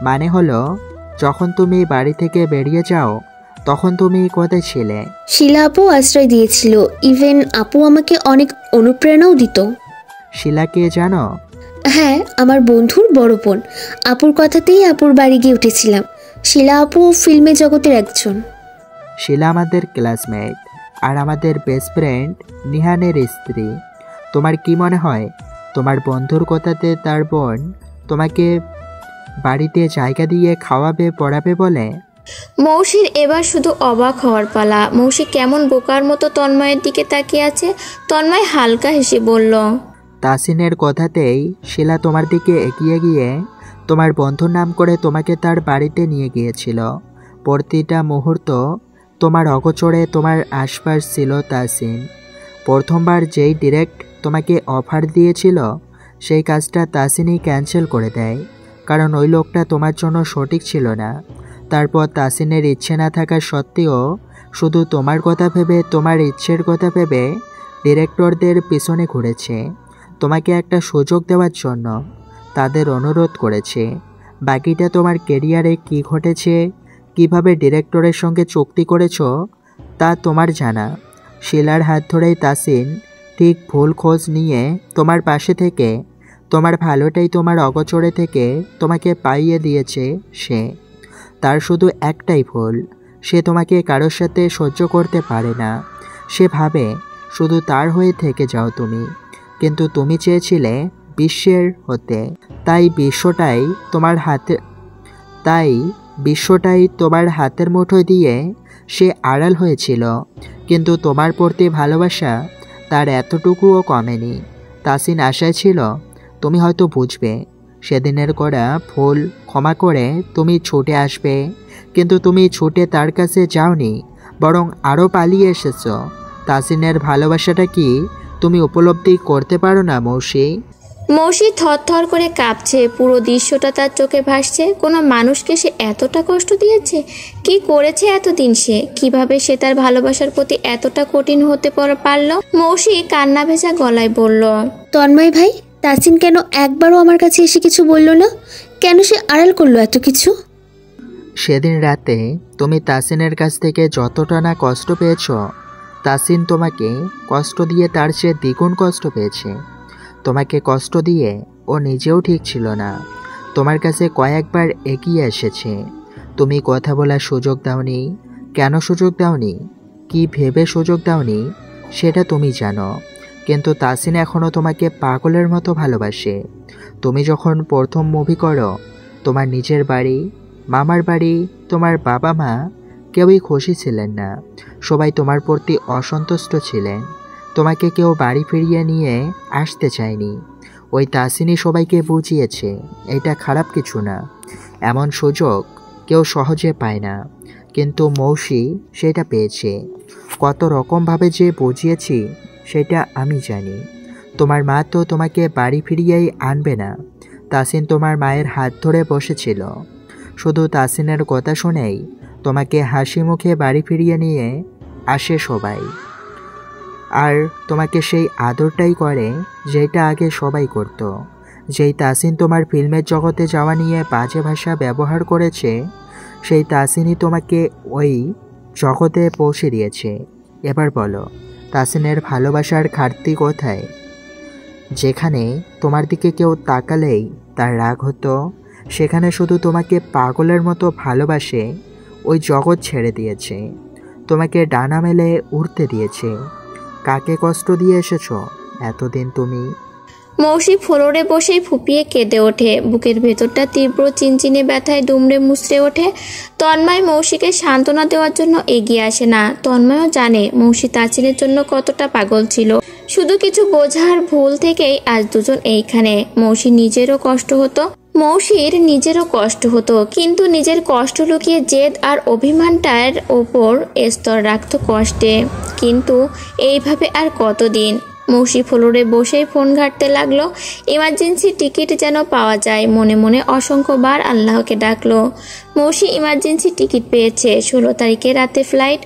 মানে হলো, যখন তুমি বাড়ি থেকে বেরিয়ে যাও তখন তুমি কোথায় ছিলে? শিলা আপু আশ্রয় দিয়েছিল, ইভেন আপু আমাকে অনেক অনুপ্রেরণাও দিত। শিলাকে জানো? হ্যাঁ, আমার বন্ধুর বড় বোন। আপুর কথাতেই আপুর বাড়ি গিয়ে উঠেছিলাম। শিলা আপু ফিল্মে জগতের একজন। শিলা আমাদের ক্লাসমেট আর আমাদের বেস্ট ফ্রেন্ড নিহানের স্ত্রী। তোমার কি মনে হয় তোমার বন্ধুর কথাতে তার বোন তোমাকে বাড়িতে জায়গা দিয়ে খাওয়াবে পড়াবে বলে? মৌসির এবার শুধু অবাক হওয়ার পালা। মৌসি কেমন বোকার মতো তন্ময়ের দিকে তাকিয়ে আছে। তন্ময় হালকা হেসে বলল, তাসিনের কথাতেই শিলা তোমার দিকে এগিয়ে গিয়ে তোমার বন্ধুর নাম করে তোমাকে তার বাড়িতে নিয়ে গিয়েছিল। প্রতিটা মুহূর্ত তোমার অগোচরে তোমার আশপাশ ছিল তাসিন। প্রথমবার যেই ডিরেক্ট তোমাকে অফার দিয়েছিল সেই কাজটা তাসিনই ক্যান্সেল করে দেয়, কারণ ওই লোকটা তোমার জন্য সঠিক ছিল না। তারপর তাসিনের ইচ্ছে না থাকা সত্ত্বেও শুধু তোমার কথা ভেবে, তোমার ইচ্ছের কথা ভেবে ডিরেক্টরদের পিছনে ঘুরেছে তোমাকে একটা সুযোগ দেওয়ার জন্য। তাদের অনুরোধ করেছে। বাকিটা তোমার কেরিয়ারে কি ঘটেছে, কিভাবে ডিরেক্টরের সঙ্গে চুক্তি করেছ তা তোমার জানা। শিলার হাত ধরেই তাসিন ঠিক ভুল খোঁজ নিয়ে তোমার পাশে থেকে তোমার ভালোটাই তোমার অগোচরে থেকে তোমাকে পাইয়ে দিয়েছে সে। তার শুধু একটাই ভুল, সে তোমাকে কারোর সাথে সহ্য করতে পারে না। সে ভাবে শুধু তার হয়ে থেকে যাও তুমি, কিন্তু তুমি চেয়েছিলে বিশ্বের হতে। তাই বিশ্বটাই তোমার হাতের মুঠোয় দিয়ে সে আড়াল হয়েছিল, কিন্তু তোমার প্রতি ভালোবাসা তার এতটুকুও কমেনি। তাসিন আশায় ছিল তুমি হয়তো বুঝবে, সেদিনের করা ভুল ক্ষমা করে তুমি ছুটে আসবে, কিন্তু তুমি ছুটে তার কাছে যাওনি, বরং আরও পালিয়ে এসেছ। তাসিনের ভালোবাসাটা কি তুমি উপলব্ধি করতে পারো না মৌসি? মৌসি থরথর করে কাঁপছে। পুরো দৃশ্যটা তার চোখে ভাসছে। কোনো মানুষকে সে এতটা কষ্ট দিয়েছে? কি করেছে এতদিন সে? কিভাবে সে তার ভালোবাসার প্রতি এতটা কঠিন হতে পারল? মৌসি কান্না ভেজা গলায় বলল, তন্ময় ভাই, তাসিন কেন একবারও আমার কাছে এসে কিছু বলল না? কেন সে আড়াল করলো এত কিছু? সেদিন রাতে তুমি তাসিনের কাছ থেকে যতটা না কষ্ট পেয়েছ, তাসিন তোমাকে কষ্ট দিয়ে তার চেয়ে দ্বিগুণ কষ্ট পেয়েছে। তোমাকে কষ্ট দিয়ে ও নিজেও ঠিক ছিল না। তোমার কাছে কয়েকবার এগিয়ে এসেছে, তুমি কথা বলার সুযোগ দাওনি। কেন সুযোগ দাওনি, কি ভেবে সুযোগ দাওনি সেটা তুমি জানো, কিন্তু তাসিন এখনও তোমাকে পাগলের মতো ভালোবাসে। তুমি যখন প্রথম মুভি করো, তোমার নিজের বাড়ি, মামার বাড়ি, তোমার বাবা মা কেউই খুশি ছিলেন না। সবাই তোমার প্রতি অসন্তুষ্ট ছিলেন। তোমাকে কেউ বাড়ি ফিরিয়ে নিয়ে আসতে চায়নি। ওই তাসিনই সবাইকে বুঝিয়েছে এটা খারাপ কিছু না, এমন সুযোগ কেউ সহজে পায় না। কিন্তু মৌসি সেটা পেয়েছে। কত রকমভাবে যে বুঝিয়েছি সেটা আমি জানি। তোমার মা তো তোমাকে বাড়ি ফিরিয়েই আনবে না। তাসিন তোমার মায়ের হাত ধরে বসেছিল। শুধু তাসিনের কথা শুনেই তোমাকে হাসি মুখে বাড়ি ফিরিয়ে নিয়ে আসে সবাই। আর তোমাকে সেই আদরটাই করে যেটা আগে সবাই করত। যেই তাসিন তোমার ফিল্মের জগতে যাওয়া নিয়ে বাজে ভাষা ব্যবহার করেছে, সেই তাসিনই তোমাকে ওই জগতে পৌঁছে দিয়েছে। এবার বলো, তাসিনের ভালোবাসার ঘাটতি কোথায়? যেখানে তোমার দিকে কেউ তাকালেই তার রাগ হতো, সেখানে শুধু তোমাকে পাগলের মতো ভালোবাসে ওই জগৎ ছেড়ে দিয়েছে, তোমাকে ডানা মেলে উড়তে দিয়েছে। কাকে কষ্ট দিয়ে এসেছ এতদিন তুমি? মৌসি ফ্লোরে বসেই ফুপিয়ে কেঁদে ওঠে। বুকের ভেতরটা তীব্র চিনচিনে ব্যথায় দুমড়ে মুচড়ে ওঠে। তন্ময় মৌসিকে সান্ত্বনা দেওয়ার জন্য এগিয়ে আসে না। তন্ময়ও জানে মৌসি তাসিনের জন্য কতটা পাগল ছিল। শুধু কিছু বোঝার ভুল থেকেই আজ দুজন এইখানে। মৌসির নিজেরও কষ্ট হতো, কিন্তু নিজের কষ্ট লুকিয়ে জেদ আর অভিমানটার ওপর স্তর রাখত কষ্টে। কিন্তু এইভাবে আর কতদিন? মৌসি ফ্লোরে বসেই ফোন ঘাঁটতে লাগলো। ইমার্জেন্সি টিকিট যেন পাওয়া যায়। মনে মনে অসংখ্যবার আল্লাহকে ডাকলো। মৌসি ইমার্জেন্সি টিকিট পেয়েছে। 16 তারিখে রাতে ফ্লাইট।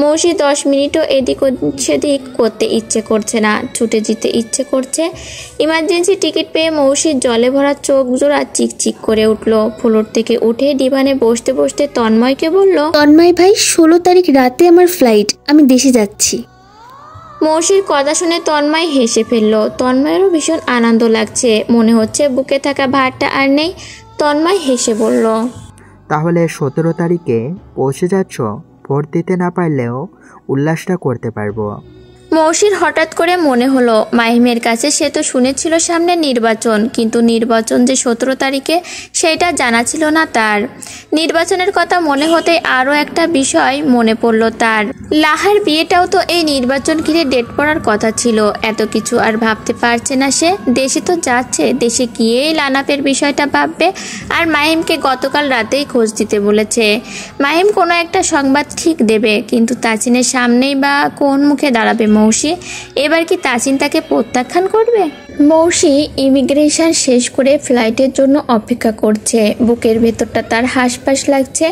মৌসি 10 মিনিটও এদিক সেদিক করতে ইচ্ছে করছে না, ছুটে যেতে ইচ্ছে করছে। ইমার্জেন্সি টিকিট পেয়ে মৌসির জলে ভরা চোখ জোড়া চিকচিক করে উঠলো। ফ্লোর থেকে উঠে ডিভানে বসতে বসতে তন্ময়কে বলল, তন্ময় ভাই, 16 তারিখ রাতে আমার ফ্লাইট, আমি দেশে যাচ্ছি। মৌসির কথা শুনে তন্ময় হেসে ফেলল। তন্ময়েরও ভীষণ আনন্দ লাগছে, মনে হচ্ছে বুকে থাকা ভারটা আর নেই। তন্ময় হেসে বলল, তাহলে 17 তারিখে পৌঁছে যাচ্ছ? ভোট দিতে না পারলেও উল্লাসটা করতে পারবো। মৌসির হঠাৎ করে মনে হলো মাহিমের কাছে সে তো শুনেছিল সামনে নির্বাচন, কিন্তু নির্বাচন যে 17 তারিখে সেটা জানা ছিল না তার। নির্বাচনের কথা মনে হতে আরও একটা বিষয় মনে পড়ল তার। লাহার বিয়েটাও তো এই নির্বাচন ঘিরে ডেট পড়ার কথা ছিল। এত কিছু আর ভাবতে পারছে না সে। দেশে তো যাচ্ছে, দেশে গিয়েই লানাপের বিষয়টা ভাববে। আর মাহিমকে গতকাল রাতেই খোঁজ দিতে বলেছে। মাহিম কোনো একটা সংবাদ ঠিক দেবে, কিন্তু তাসিনের সামনেই বা কোন মুখে দাঁড়াবে মৌসি? এবার কি তাসিন তাকে প্রত্যাখ্যান করবে? মৌসি ইমিগ্রেশন শেষ করে ফ্লাইটের জন্য অপেক্ষা করছে। বুকের ভেতরটা তার হাঁসফাঁস লাগছে,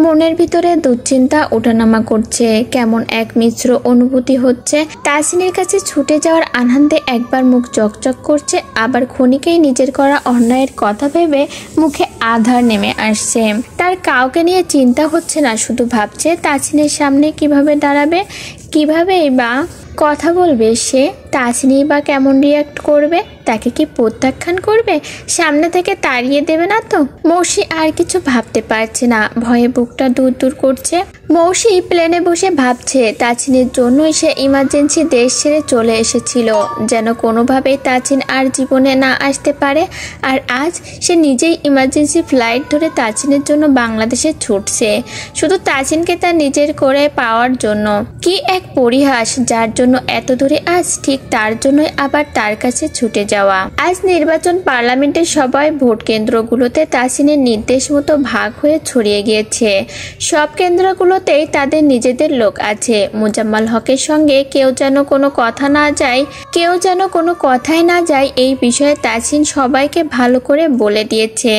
মনের ভিতরে দুশ্চিন্তা ওঠানামা করছে। কেমন এক মিশ্র অনুভূতি হচ্ছে। তাসিনের কাছে ছুটে যাওয়ার আনন্দে একবার মুখ চকচক করছে, আবার ক্ষণিকেই নিজের করা অন্যায়ের কথা ভেবে মুখে আধার নেমে আসছে। তার কাউকে নিয়ে চিন্তা হচ্ছে না, শুধু ভাবছে তাসিনের সামনে কিভাবে দাঁড়াবে, কিভাবেই বা কথা বলবে সে। তাসিনই বা কেমন রিয়াক্ট করবে? তাকে কি প্রত্যাখ্যান করবে? সামনে থেকে তাড়িয়ে দেবে না তো? মৌসি আর কিছু ভাবতে পারছে না, ভয়ে বুকটা দূর দূর করছে। মৌসি প্লেনে বসে ভাবছে তাসিনের জন্যই সে ইমার্জেন্সি দেশ ছেড়ে চলে এসেছিল, যেন কোনোভাবেই তাসিন আর জীবনে না আসতে পারে। আর আজ সে নিজেই ইমার্জেন্সি ফ্লাইট ধরে তাসিনের জন্য বাংলাদেশে ছুটছে, শুধু তাসিনকে তার নিজের করে পাওয়ার জন্য। কি এক পরিহাস, যার জন্য এত দূরে আজ ঠিক তার জন্যই আবার তার কাছে ছুটে যাওয়া। আজ নির্বাচন, পার্লামেন্টের সবাই ভোট কেন্দ্রগুলোতে তাসিনের নির্দেশ মতো ভাগ হয়ে ছড়িয়ে গিয়েছে। সব কেন্দ্রগুলোতেই তাদের নিজেদের লোক আছে। মোজাম্মেল হকের সঙ্গে কেউ যেন কোনো কথাই না যায় এই বিষয়ে তাসিন সবাইকে ভালো করে বলে দিয়েছে।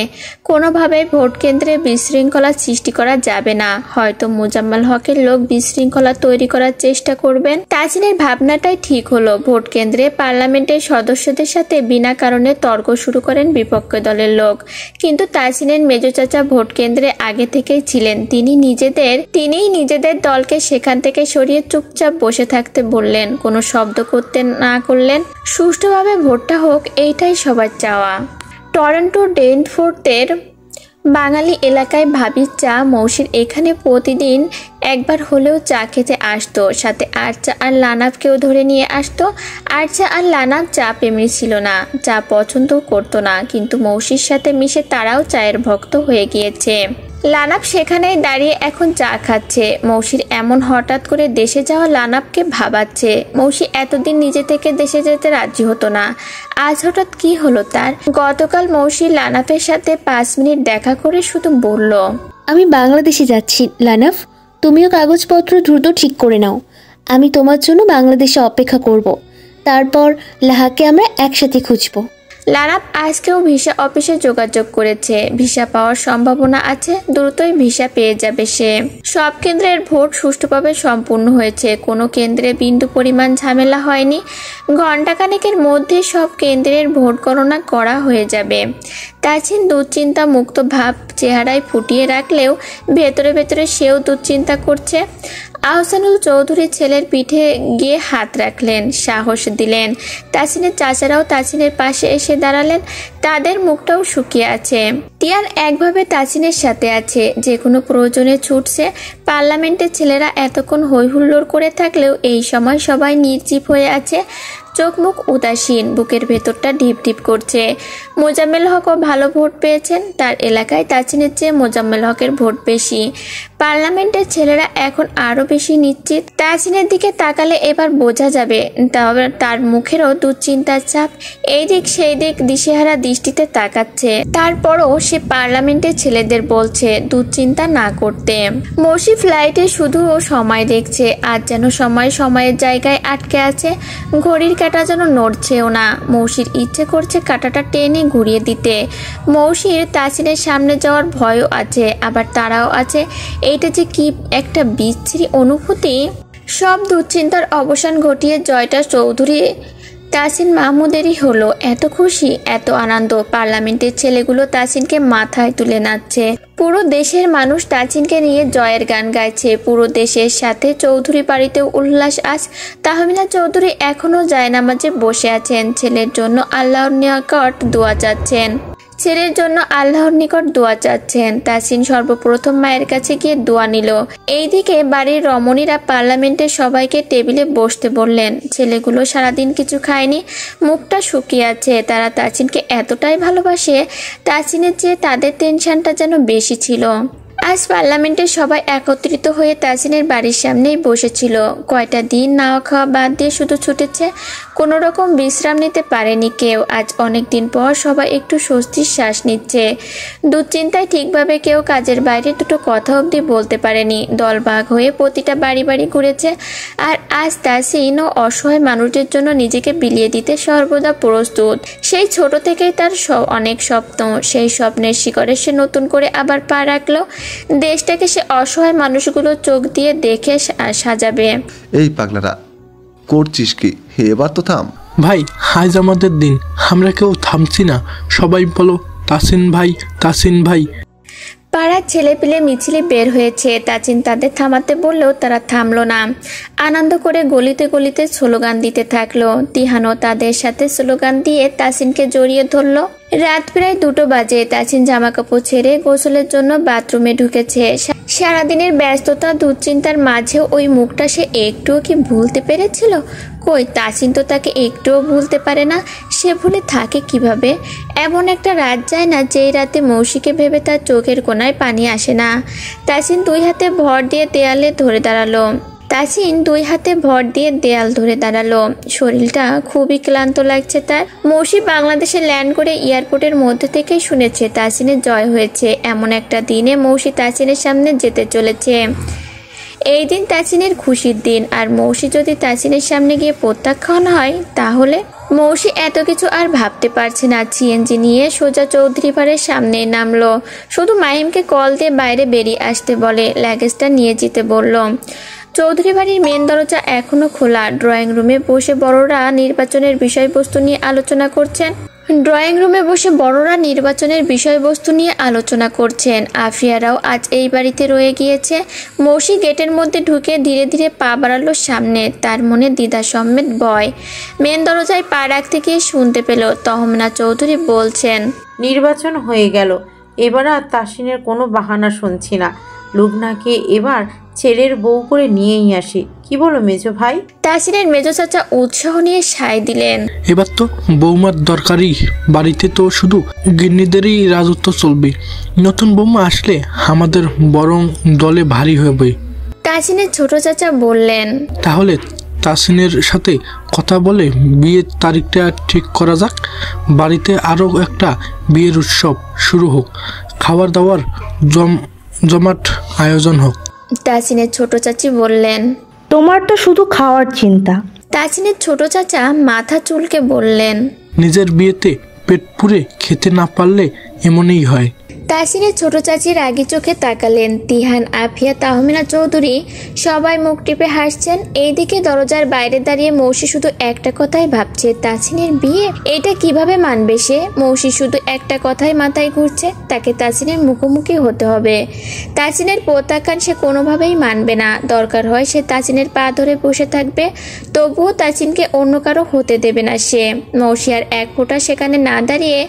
কোনোভাবে ভোট কেন্দ্রে বিশৃঙ্খলা সৃষ্টি করা যাবে না। হয়তো মোজাম্মেল হকের লোক বিশৃঙ্খলা তৈরি করার চেষ্টা করবেন। তাসিনের ভাবনাটাই ঠিক হলো। ভোট কেন্দ্রে পার্লামেন্টের সদস্যদের সাথে বিনা কারণে তর্ক শুরু করেন বিপক্ষ দলের লোক। কিন্তু তাসিনের মেজ চাচা ভোট কেন্দ্রে আগে থেকেই ছিলেন। তিনিই নিজেদের দলকে সেখান থেকে সরিয়ে চুপচাপ বসে থাকতে বললেন, কোনো শব্দ করতে না করলেন। সুষ্ঠুভাবে ভোটটা হোক, এইটাই সবার চাওয়া। টরন্টো ডেনফোর্থের বাঙালি এলাকায় ভাবির চা মৌসির এখানে প্রতিদিন একবার হলেও চা খেতে আসতো। সাথে আরচা আর লানাবকেও ধরে নিয়ে আসতো। আরচা আর লানাব চা প্রেমী ছিল না, চা পছন্দ করতো না, কিন্তু মৌসির সাথে মিশে তারাও চায়ের ভক্ত হয়ে গিয়েছে। লানাব সেখানেই দাঁড়িয়ে এখন চা খাচ্ছে। মৌসির এমন হঠাৎ করে দেশে যাওয়া লানাবকে ভাবাচ্ছে। মৌসি এতদিন নিজে থেকে দেশে যেতে রাজি হতো না, আজ হঠাৎ কি হলো তার? গতকাল মৌসি লানাবের সাথে 5 মিনিট দেখা করে শুধু বলল, আমি বাংলাদেশে যাচ্ছি লানাফ, তুমিও কাগজপত্র দ্রুত ঠিক করে নাও। আমি তোমার জন্য বাংলাদেশে অপেক্ষা করব। তারপর লাহাকে আমরা একসাথে খুঁজবো। লানাব আজকেও ভিসা অফিসে যোগাযোগ করেছে। ভিসা পাওয়ার সম্ভাবনা আছে, দ্রুতই ভিসা পেয়ে যাবে সে। সব কেন্দ্রের ভোট সুষ্ঠুভাবে সম্পূর্ণ হয়েছে, কোনো কেন্দ্রে বিন্দু পরিমাণ ঝামেলা হয়নি। ঘণ্টাখানেকের মধ্যে সব কেন্দ্রের ভোট গণনা করা হয়ে যাবে। তাসিন দুশ্চিন্তা মুক্ত ভাব চেহারায় ফুটিয়ে রাখলেও ভেতরে ভেতরে সেও দুশ্চিন্তা করছে। আহসানুল চৌধুরী ছেলের পিঠে গিয়ে হাত রাখলেন, সাহস দিলেন। তাসিনের চাচারাও তাসিনের পাশে এসে দাঁড়ালেন, তাদের মুখটাও শুকিয়ে আছে। তিয়ান একভাবে তাসিনের সাথে আছে, যে কোনো প্রয়োজনে ছুটছে। পার্লামেন্টের ছেলেরা এতক্ষণ হই হুল্লোড় করে থাকলেও এই সময় সবাই নির্জীব হয়ে আছে। চোখ মুখ উদাসীন, বুকের ভেতরটা ঢিপ ঢিপ করছে। মোজাম্মেল হকও ভালো ভোট পেয়েছেন। তার এলাকায় তাসিনের চেয়ে মোজাম্মেল হকের ভোট বেশি। পার্লামেন্টের ছেলেরা এখন আরো বেশি নিশ্চিত। তাসিনের দিকে তাকালে এবার বোঝা যাবে তার মুখেরও দুশ্চিন্তার ছাপ। এই দিক সেই দিক দিশেহারা দৃষ্টিতে তাকাচ্ছে। তারপরও সে পার্লামেন্টের ছেলেদের বলছে দুশ্চিন্তা না করতে। মৌসি ফ্লাইটে শুধু সময় দেখছে, আর যেন সময়ের জায়গায় আটকে আছে। ঘড়ির কাঁটা যেন নড়ছেও না। মৌসির ইচ্ছে করছে কাঁটাটা টেনে ঘুরিয়ে দিতে। মৌসির তাসিনের সামনে যাওয়ার ভয়ও আছে, আবার তারাও আছে। এইটা যে কি একটা বিচ্ছিরি অনুভূতি। সব দুশ্চিন্তার অবসান ঘটিয়ে জয়টা চৌধুরী তাসিন মাহমুদেরই হলো। এত খুশি, এত আনন্দ। পার্লামেন্টের ছেলেগুলো তাসিনকে মাথায় তুলে নাচছে। পুরো দেশের মানুষ তাসিনকে নিয়ে জয়ের গান গাইছে। পুরো দেশের সাথে চৌধুরী বাড়িতেও উল্লাস আজ। তাহমিনা চৌধুরী এখনো জায়নামাজে বসে আছেন। ছেলের জন্য আল্লাহর নিকট দোয়া চাচ্ছেন। তাসিন সর্বপ্রথম মায়ের কাছে গিয়ে দোয়া নিল। এইদিকে বাড়ির রমণীরা পার্লামেন্টের সবাইকে টেবিলে বসতে বললেন। ছেলেগুলো সারাদিন কিছু খায়নি, মুখটা শুকিয়ে আছে। তারা তাসিনকে এতটাই ভালোবাসে, তাসিনের চেয়ে তাদের টেনশনটা যেন বেশি ছিল। আজ পার্লামেন্টের সবাই একত্রিত হয়ে তাসিনের বাড়ির সামনেই বসেছিল। কয়টা দিন নাওয়া খাওয়া বাদ দিয়ে শুধু ছুটেছে, কোনো রকম বিশ্রাম নিতে পারেনি কেউ। আজ অনেক দিন পর সবাই একটু স্বস্তির শ্বাস নিচ্ছে। দুশ্চিন্তায় ঠিকভাবে কেউ কাজের বাইরে দুটো কথা অবধি বলতে পারেনি। দলভাগ হয়ে প্রতিটা বাড়ি ঘুরেছে। আর আজ তাসিন ও অসহায় মানুষদের জন্য নিজেকে বিলিয়ে দিতে সর্বদা প্রস্তুত। সেই ছোট থেকেই তার অনেক স্বপ্ন। সেই স্বপ্নের শিকড়ে সে নতুন করে আবার পা রাখলো। দেশটাকে সে অসহায় মানুষগুলো চোখ দিয়ে দেখে সাজাবে। এই পাগলারা করছিস কি? এবার তো থাম ভাই, আজ আমাদের দিন, আমরা কেউ থামছি না। সবাই বলো তাসিন ভাই, তাসিন ভাই। পাড়ার ছেলেপিলে মিছিলে বের হয়েছে। তাসিন তাদের থামাতে বললেও তারা থামলো না। আনন্দ করে গলিতে গলিতে স্লোগান দিতে থাকলো। তিহানও তাদের সাথে স্লোগান দিয়ে তাসিনকে জড়িয়ে ধরলো। রাত প্রায় 2টো বাজে। তাসিন জামা কাপড় ছেড়ে গোসলের জন্য বাথরুমে ঢুকেছে। সারাদিনের ব্যস্ততা দুশ্চিন্তার মাঝেও ওই মুখটা সে একটুও কি ভুলতে পেরেছিল? কই, তাসিন তো তাকে একটুও ভুলতে পারে না। সে ভুলে থাকে কিভাবে? এমন একটা রাত যায় না যেই রাতে মৌসিকে ভেবে তার চোখের কোণায় পানি আসে না। তাসিন দুই হাতে ভর দিয়ে দেয়াল ধরে দাঁড়ালো। শরীরটা খুবই ক্লান্ত লাগছে তার। মৌসি বাংলাদেশে ল্যান্ড করে এয়ারপোর্টের মধ্যে থেকেই শুনেছে তাসিনের জয় হয়েছে। এমন একটা দিনে মৌসি তাসিনের সামনে যেতে চলেছে। এই দিন তাসিনের খুশির দিন। আর মৌসি যদি তাসিনের সামনে গিয়ে প্রত্যাখ্যান হয় তাহলে? মৌসি এত কিছু আর ভাবতে পারছে না। সিএনজি নিয়ে সোজা চৌধুরী বাড়ির সামনে নামলো। শুধু মাহিমকে কল দিয়ে বাইরে বেরিয়ে আসতে বলে, লাগেজটা নিয়ে যেতে বলল। চৌধুরী বাড়ির মেন দরজা এখনো খোলা। ড্রয়িং রুমে বসে বড়রা নির্বাচনের বিষয়বস্তু নিয়ে আলোচনা করছেন। আফিয়ারাও আজ এই বাড়িতে রয়ে গিয়েছে। মৌসি গেটের মধ্যে ঢুকে ধীরে ধীরে পা বাড়ালো সামনে। তার মনে দ্বিধা সমেত ভয়। মেন দরজায় পা রাখতে গিয়ে শুনতে পেল তহমিনা চৌধুরী বলছেন, নির্বাচন হয়ে গেল, এবার আর তাসিনের কোনো বাহানা শুনছি না। লুবনাকে এবার ছেলের বউ করে নিয়েই আসি। কি বলো মেজো ভাই? তাসিনের মেজো চাচা উৎসাহ নিয়ে সায় দিলেন। এবার তো বৌমার দরকারি, বাড়িতে তো শুধু গিন্নিদেরই রাজত্ব চলবে। নতুন বৌমা আসলে আমাদের বরং দলে ভারী হবে। তাসিনের ছোট চাচা বললেন, তাহলে তাসিনের সাথে কথা বলে বিয়ের তারিখটা ঠিক করা যাক। বাড়িতে আরও একটা বিয়ের উৎসব শুরু হোক, খাবার দাবার জমাট আয়োজন হোক। তাসিনের ছোট চাচি বললেন, তোমার তো শুধু খাওয়ার চিন্তা। তাসিনের ছোট চাচা মাথা চুলকে বললেন, নিজের বিয়েতে পেট পুরে খেতে না পারলে এমনই হয়। তাসিনের ছোট চাচির রাগী চোখে তাকালেন। তিহান, আফিয়া, তাহমিনা চৌধুরী সবাই মুখ টিপে হাসছেন। এইদিকে দরজার বাইরে দাঁড়িয়ে মৌসি শুধু একটা কথাই ভাবছে, তাসিনের বিয়ে, এটা কিভাবে মানবে সে? মৌসি শুধু একটা কথাই মাথায় ঘুরছে, তাকে তাসিনের মুখোমুখি হতে হবে। তাসিনের প্রত্যাখ্যান সে কোনোভাবেই মানবে না। দরকার হয় সে তাসিনের পা ধরে বসে থাকবে, তবুও তাসিনকে অন্য কারো হতে দেবে না সে। মৌসি আর এক ফোঁটা সেখানে না দাঁড়িয়ে,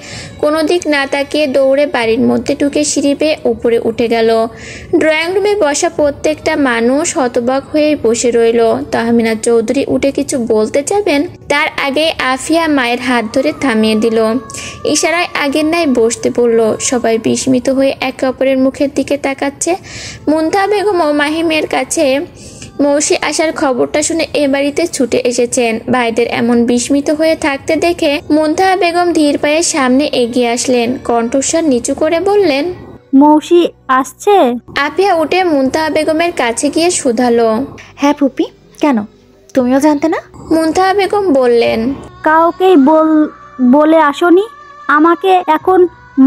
কোনো দিক না তাকিয়ে দৌড়ে বাড়ির মধ্যে বাড়িতে ঢুকে সিঁড়ি বেয়ে উপরে উঠে গেল। ড্রয়িং রুমে বসা প্রত্যেকটা মানুষ হতবাক হয়ে বসে রইল। তাহমিনা চৌধুরী উঠে কিছু বলতে যাবেন, তার আগে আফিয়া মায়ের হাত ধরে থামিয়ে দিল। ইশারায় আগের ন্যায় বসতে বলল। সবাই বিস্মিত হয়ে একে অপরের মুখের দিকে তাকাচ্ছে। মুনতাহা বেগম ও মাহিমের কাছে মৌসি আসার খবরটা শুনে এ বাড়িতে ছুটে এসেছেন। ভাইদের এমন বিস্মিত হয়ে থাকতে দেখে মুনতাহা বেগম ধীর পায়ে সামনে এগিয়ে আসলেন। কণ্ঠস্বর নিচু করে বললেন, মৌসি আসছে? আফিয়া উঠে মুনতাহা বেগমের কাছে গিয়ে শুধালো। হ্যাঁ ফুপি, কেন তুমিও জানতে না? মুনতাহা বেগম বললেন, কাউকেই বলে আসনি, আমাকে এখন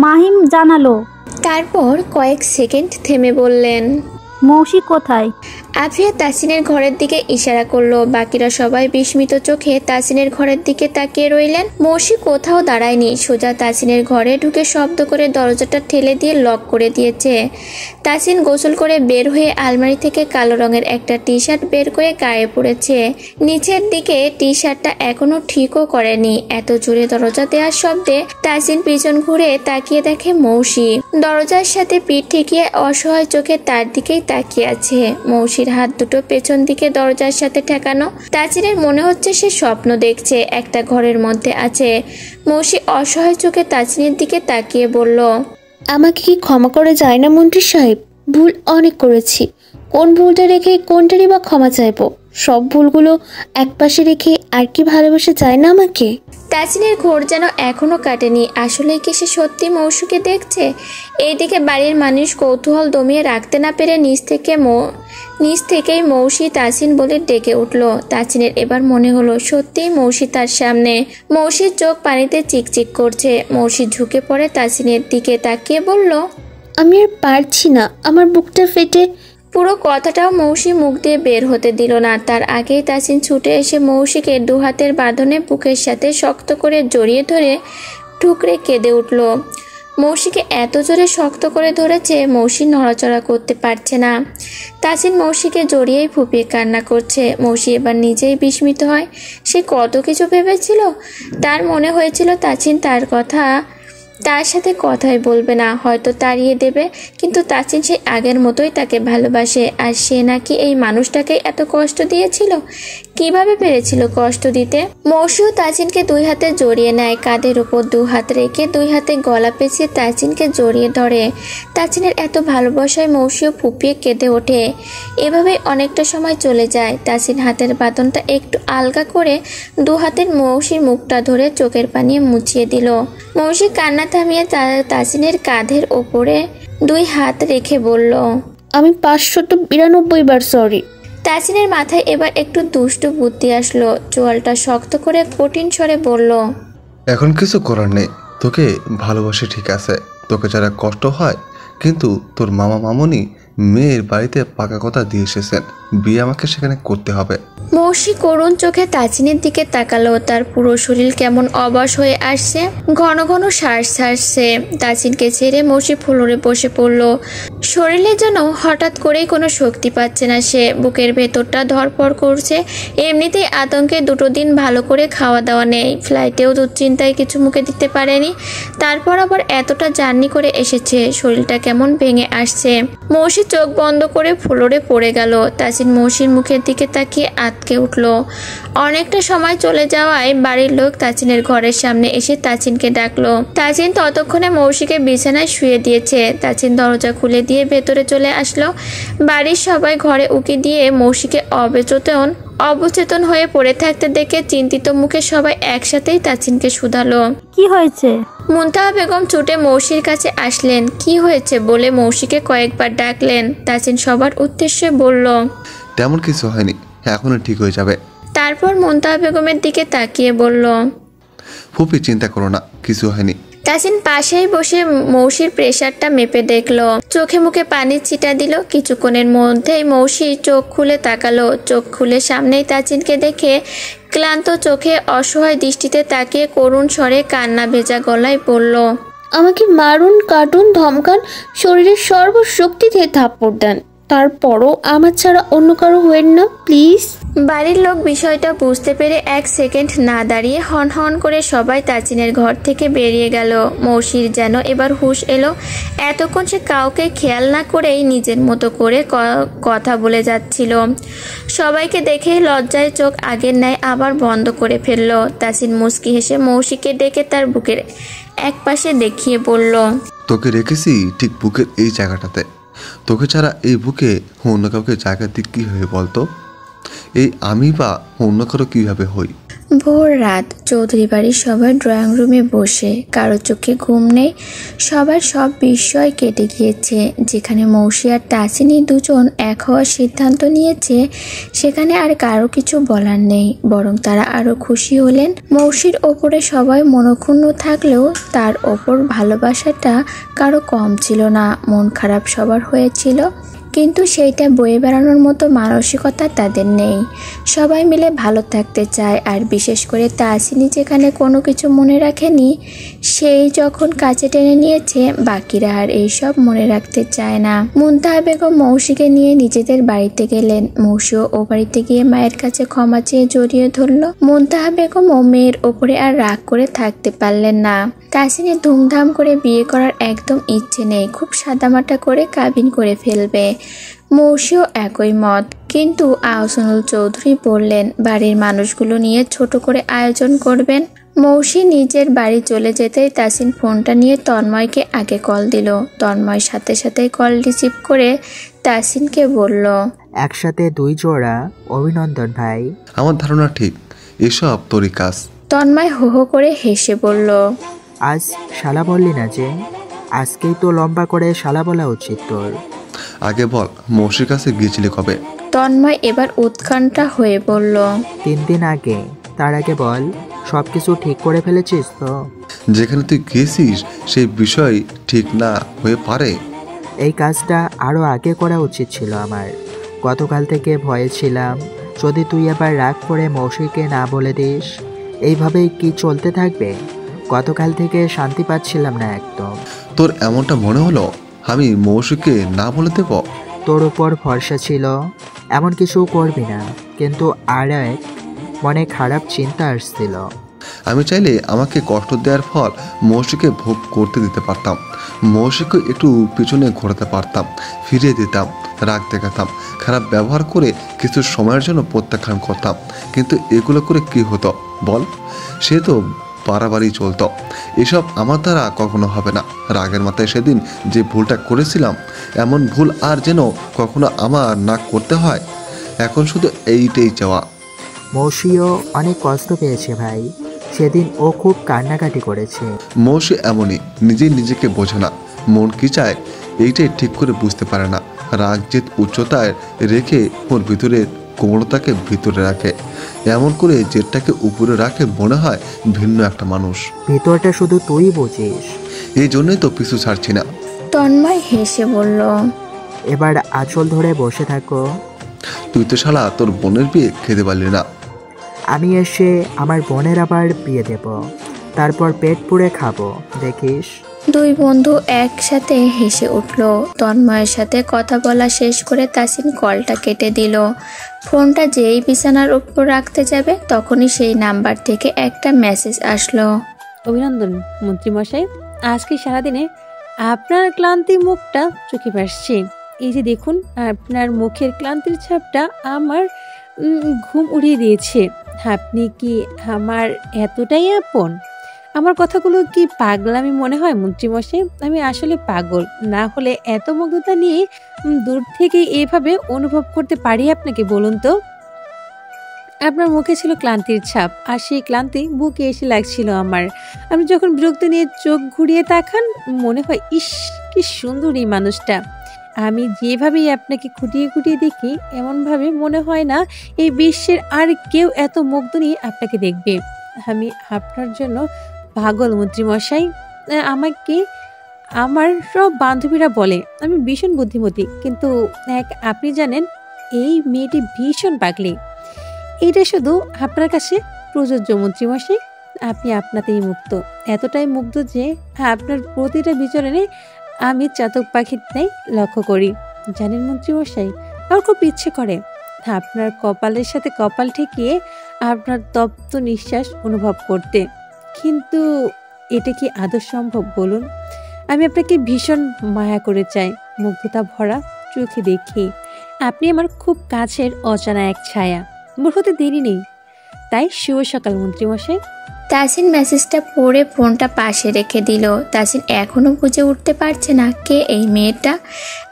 মাহিম জানালো। তারপর কয়েক সেকেন্ড থেমে বললেন, মৌসি কোথায়? আফিয়া তাসিনের ঘরের দিকে ইশারা করলো। বাকিরা সবাই বিস্মিত চোখে তাসিনের ঘরের দিকে তাকিয়ে রইলেন। মৌসি কোথাও দাঁড়ায়নি, সোজা তাসিনের ঘরে ঢুকে শব্দ করে দরজাটা ঠেলে দিয়ে লক করে দিয়েছে। তাসিন গোসল করে বের হয়ে আলমারি থেকে কালো রঙের একটা টি শার্ট বের করে গায়ে পড়েছে। নিচের দিকে টি শার্টটা এখনো ঠিকও করেনি। এত জোরে দরজা দেওয়ার শব্দে তাসিন পিছন ঘুরে তাকিয়ে দেখে মৌসি দরজার সাথে পিঠ ঠেকিয়ে অসহায় চোখে তার দিকেই তাকিয়ে আছে। মৌসির হাত দুটো পেছন দিকে দরজার সাথে ঠেকানো। তাসিনের মনে হচ্ছে সে স্বপ্ন দেখছে, একটা ঘরের মধ্যে আছে। মৌসি অসহায় চোখে তাসিনের দিকে তাকিয়ে বলল, আমাকে কি ক্ষমা করে যায় না মন্ত্রী সাহেব? ভুল অনেক করেছি, কোন ভুলটা রেখে কোনটারই বা ক্ষমা চাইবো? সব ভুলগুলো একপাশে রেখে আর কি ভালোবাসা যায় না আমাকে? তাসিনের ঘোর যেন এখনো কাটেনি। আসলে কি সে সত্যি মৌসুকে দেখছে? এইদিকে বাড়ির মানুষ কৌতূহল দমিয়ে রাখতে না পেরে নিচ থেকেই মৌসি তাসিন বলে ডেকে উঠল। তাসিনের এবার মনে হলো সত্যিই মৌসি তার সামনে। মৌসির চোখ পানিতে চিকচিক করছে। মৌসি ঝুঁকে পড়ে তাসিনের দিকে তাকিয়ে বলল, আমি আর পারছি না, আমার বুকটা ফেটে। পুরো কথাটাও মৌসি মুখ দিয়ে বের হতে দিল না। তার আগেই তাসিন ছুটে এসে মৌসিকে দু হাতের বাঁধনে বুকের সাথে শক্ত করে জড়িয়ে ধরে ঠুকরে কেঁদে উঠল। মৌসিকে এত জোরে শক্ত করে ধরেছে, মৌসি নড়াচড়া করতে পারছে না। তাসিন মৌসিকে জড়িয়েই ফুপিয়ে কান্না করছে। মৌসি এবার নিজেই বিস্মিত হয়। সে কত কিছু ভেবেছিল। তার মনে হয়েছিল তাসিন তার সাথে কথাই বলবে না, হয়তো তাড়িয়ে দেবে। কিন্তু তাসিন সেই আগের মতোই তাকে ভালোবাসে। আর সে নাকি এই মানুষটাকে এত কষ্ট দিয়েছিল। কিভাবে পেরেছিল কষ্ট দিতে? মৌসিও তাসিনকে দুই হাতে জড়িয়ে নেয়। কাঁধের উপর দু হাত রেখে দুই হাতে গলা পেঁচিয়ে তাসিনকে জড়িয়ে ধরে। তাসিনের এত ভালোবাসায় মৌসিও ফুপিয়ে কেঁদে ওঠে। এভাবে অনেকটা সময় চলে যায়। তাসিন হাতের বাঁধনটা একটু আলগা করে দু হাতের মৌসির মুখটা ধরে চোখের পানি মুছিয়ে দিল। মৌসি কান্না থামিয়ে তাসিনের কাঁধের ওপরে দুই হাত রেখে বলল, আমি 592 বার সরি। তাসিনের মাথায় এবার একটু দুষ্টু বুদ্ধি আসলো। চোয়ালটা শক্ত করে কঠিন স্বরে বলল, এখন কিছু করার নেই, তোকে ভালোবাসে ঠিক আছে, তোকে যারা কষ্ট হয়, কিন্তু তোর মামা মামনি মেয়ের বাড়িতে পাকা কথা দিয়ে এসেছেন, বিয়ে আমাকে সেখানে করতে হবে। মৌসি করুণ চোখে তাসিনের দিকে তাকালো। তার পুরো শরীর কেমন অবশ হয়ে আসছে, ঘন ঘন শ্বাস ছাড়ছে। তাসিনকে ছেড়ে মৌসি ফ্লোরে বসে পড়ল। শরীরে যেন হঠাৎ করেই কোনো শক্তি পাচ্ছে না সে। বুকের ভেতরটা ধরপড় করছে। এমনিতেই আতঙ্কে দুটো দিন ভালো করে খাওয়া দাওয়া নেই। ফ্লাইটেও দুশ্চিন্তায় কিছু মুখে দিতে পারেনি। তারপর আবার এতটা জার্নি করে এসেছে, শরীরটা কেমন ভেঙে আসছে। মৌসি চোখ বন্ধ করে ফ্লোরে পড়ে গেল। তাসিন মৌসির মুখের দিকে তাকিয়ে আটকে উঠল। অনেকটা সময় চলে যাওয়ায় বাড়ির লোক তাসিনের ঘরের সামনে এসে তাসিনকে ডাকলো। তাসিন ততক্ষণে মৌসিকে বিছানায় শুয়ে দিয়েছে। তাসিন দরজা খুলে দিয়ে ভেতরে চলে আসলো। বাড়ির সবাই ঘরে উকি দিয়ে মৌসিকে অবচেতন হয়ে পড়ে থাকতে দেখে চিন্তিত মুখে সবাই একসাথেই তাসিনকে শুধালো, কি হয়েছে? মুনতাহা বেগম ছুটে মৌসির কাছে আসলেন। কি হয়েছে বলে মৌসিকে কয়েকবার ডাকলেন। তাসিন সবার উদ্দেশ্যে বলল, তেমন কিছু হয়নি, এখনই ঠিক হয়ে যাবে। তারপর মুনতাহা বেগমের দিকে তাকিয়ে বলল, ফুপি চিন্তা করো না, কিছু হয়নি। তাসিন পাশেই বসে মৌসির প্রেশারটা মেপে দেখলো। চোখে মুখে পানির ছিটা দিল। কিছুক্ষণের মধ্যেই মৌসি চোখ খুলে তাকালো। চোখ খুলে সামনেই তাসিনকে দেখে ক্লান্ত চোখে অসহায় দৃষ্টিতে তাকিয়ে করুণ স্বরে কান্না ভেজা গলায় বলল, আমাকে মারুন, কাটুন, ধমকান, শরীরের সর্বশক্তি দিয়ে থাপ্পড় দেন, তারপরও আমার ছাড়া অন্য কারো হবেন না প্লিজ। বাড়ির লোক বিষয়টা বুঝতে পেরে 1 সেকেন্ড না দাঁড়িয়ে হন হন করে সবাই তাসিনের ঘর থেকে বেরিয়ে গেল। মৌসির যেন এবার হুঁশ এলো। এতক্ষণ সে কাউকে খেয়াল না করেই নিজের মতো করে কথা বলে যাচ্ছিল। সবাইকে দেখে লজ্জায় চোখ আগের ন্যায় আবার বন্ধ করে ফেলল। তাসিন মুচকি হেসে মৌসিকে ডেকে তার বুকের এক পাশে দেখিয়ে বলল, তোকে রেখেছি ঠিক বুকের এই জায়গাটাতে। তোকে ছাড়া এই বুকে অন্য কাউকে জায়গা দিক কী হয়ে বলতো? এই আমি বা অন্য কারো কীভাবে হই? ভোর রাত, চৌধুরী বাড়ির সবাই ড্রয়িং রুমে বসে, কারো চোখে ঘুম নেই। সবার সব বিস্ময় কেটে গিয়েছে। যেখানে মৌসি আর তাসিনী দুজন এক হওয়ার সিদ্ধান্ত নিয়েছে, সেখানে আর কারো কিছু বলার নেই, বরং তারা আরো খুশি হলেন। মৌসির ওপরে সবাই মনক্ষুণ্ণ থাকলেও তার ওপর ভালোবাসাটা কারো কম ছিল না। মন খারাপ সবার হয়েছিল, কিন্তু সেইটা বয়ে বেড়ানোর মতো মানসিকতা তাদের নেই। সবাই মিলে ভালো থাকতে চায়, আর বিশেষ করে তাসিনী যেখানে কোনো কিছু মনে রাখেনি, সেই যখন কাছে টেনে নিয়েছে, বাকিরা আর এইসব মনে রাখতে চায় না। মুনতাহা বেগম মৌসিকে নিয়ে নিজেদের বাড়িতে গেলেন। মৌসিও ও বাড়িতে গিয়ে মায়ের কাছে ক্ষমা চেয়ে জড়িয়ে ধরল। মুনতাহা বেগম ও মেয়ের ওপরে আর রাগ করে থাকতে পারলেন না। তাসিনের ধুমধাম করে বিয়ে করার একদম ইচ্ছে নেই, খুব সাদামাটা করে কাবিন করে ফেলবে। মৌসিও একই মত, কিন্তু আহসানুল চৌধুরী বললেন বাড়ির মানুষগুলো নিয়ে ছোট করে আয়োজন করবেন। মৌসি নিজের বাড়ি চলে যেতেই তাসিন ফোনটা নিয়ে তন্ময়কে আগে কল দিল। তন্ময় সাথে সাথে কল রিসিভ করে তাসিনকে বলল, একসাথে 2 জোড়া অভিনন্দন ভাই। আমার ধারণা ঠিক এসব তোরই কাজ। তন্ময় হো হো করে হেসে বলল, আজ শালা বললি না যে? আজকেই তো লম্বা করে শালা বলা উচিত তোর। আগে বল, মৌসির কাছে গিয়েছিলি কবে? তন্ময় এবার উৎকণ্ঠা হয়ে বলল, 3 দিন আগে। তার আগে বল, সব কিছু ঠিক করে ফেলেছিস তো? যেখানে তুই গিয়েছিস সেই বিষয় ঠিক না হয়ে পারে। এই কাজটা আরও আগে করা উচিত ছিল আমার। গতকাল থেকে ভয়ে ছিলাম, যদি তুই আবার রাগ করে মৌসিকে না বলে দিস। এইভাবেই কি চলতে থাকবে? গতকাল থেকে শান্তি পাচ্ছিলাম না একদম। তোর এমনটা মনে হলো আমি মৌসিকে না বলে দেব? তোর উপর ভরসা ছিল এমন কিছু করবি না, কিন্তু আর এক মনে খারাপ চিন্তা আসছিল। আমি চাইলে আমাকে কষ্ট দেওয়ার ফল মৌসিকে ভোগ করতে দিতে পারতাম। মৌসিকে একটু পিছনে ঘোরাতে পারতাম, ফিরিয়ে দিতাম, রাগ দেখাতাম, খারাপ ব্যবহার করে কিছু সময়ের জন্য প্রত্যাখ্যান করতাম। কিন্তু এগুলো করে কি হতো বল? সে তো বাড়াবাড়ি চলতো। এসব আমার দ্বারা কখনো হবে না। রাগের মাথায় সেদিন যে ভুলটা করেছিলাম, এমন ভুল আর যেন কখনো আমার না করতে হয়। এখন শুধু এইটাই চাওয়া। মৌসিও অনেক কষ্ট পেয়েছে ভাই, সেদিন ও খুব কান্নাকাটি করেছে। মৌসি এমনই, নিজেই নিজেকে বোঝে না, মন কি চায় এইটাই ঠিক করে বুঝতে পারে না। রাগ জেদ উচ্চতায় রেখে ওর ভিতরে কোমলতাকে ভিতরে রাখে, এমন করে জেদটাকে উপরে রাখে, মনে হয় ভিন্ন একটা মানুষ। ভিতরটা শুধু তুই বুঝিস। এই জন্যই তো পিছু ছাড়ছি না। তন্ময় হেসে বলল, এবার আঁচল ধরে বসে থাকো। তুই তো শালা তোর বোনের বিয়ে খেতে পারলি না। আমি এসে আমার বোনের আবার বিয়ে দেব, তারপর পেট পুড়ে খাবো, দেখিস। 2 বন্ধু একসাথে হেসে উঠল। তন্ময়ের সাথে কথা বলা শেষ করে তাসিন কলটা কেটে দিল। ফোনটা যেই বিছানার উপর রাখতে যাবে, তখনই সেই নাম্বার থেকে একটা মেসেজ আসলো। অভিনন্দন মন্ত্রীমশাই, আজকে সারাদিনে আপনার ক্লান্তি মুখটা চোখে ভাসছে। এই যে দেখুন, আপনার মুখের ক্লান্তির ছাপটা আমার ঘুম উড়িয়ে দিয়েছে। আপনি কি আমার এতটাই আপন? আমার কথাগুলো কি পাগলামি মনে হয় মন্ত্রীমশাই? আমি আসলে পাগল না হলে এত মুগ্ধতা নিয়ে দূর থেকে এভাবে অনুভব করতে পারি আপনাকে? বলুন তো। আপনার মুখে ছিল ক্লান্তির ছাপ, আর সেই ক্লান্তি বুকে এসে লাগছিল আমার। আমি যখন বিরক্ত নিয়ে চোখ ঘুরিয়ে তাকান, মনে হয় ইস কি সুন্দর এই মানুষটা। আমি যেভাবেই আপনাকে খুঁটিয়ে খুঁটিয়ে দেখি, এমনভাবে মনে হয় না এই বিশ্বের আর কেউ এত মুগ্ধ নিয়ে আপনাকে দেখবে। আমি আপনার জন্য পাগল মন্ত্রীমশাই। আমাকে আমার সব বান্ধবীরা বলে আমি ভীষণ বুদ্ধিমতী, কিন্তু আপনি জানেন এই মেয়েটি ভীষণ পাগলি। এটা শুধু আপনার কাছে প্রযোজ্য মন্ত্রীমশাই। আপনি আপনাতেই মুক্ত, এতটাই মুগ্ধ যে আপনার প্রতিটা বিচরণে আমি চাতক পাখির ন্যায় লক্ষ্য করি। জানেন মন্ত্রীমশাই, আমার খুব ইচ্ছে করে আপনার কপালের সাথে কপাল ঠেকিয়ে আপনার তপ্ত নিঃশ্বাস অনুভব করতে। কিন্তু এটা কি আদৌ সম্ভব বলুন? আমি আপনাকে ভীষণ মায়া করে চাই, মুগ্ধতা ভরা চোখে দেখি। আপনি আমার খুব কাছের অজানা এক ছায়া। মোর হতে দেরি নেই। তাই শুভ সকাল মন্ত্রীমশাই। তাসিন মেসেজটা পড়ে ফোনটা পাশে রেখে দিল। তাসিন এখনও বুঝে উঠতে পারছে না কে এই মেয়েটা।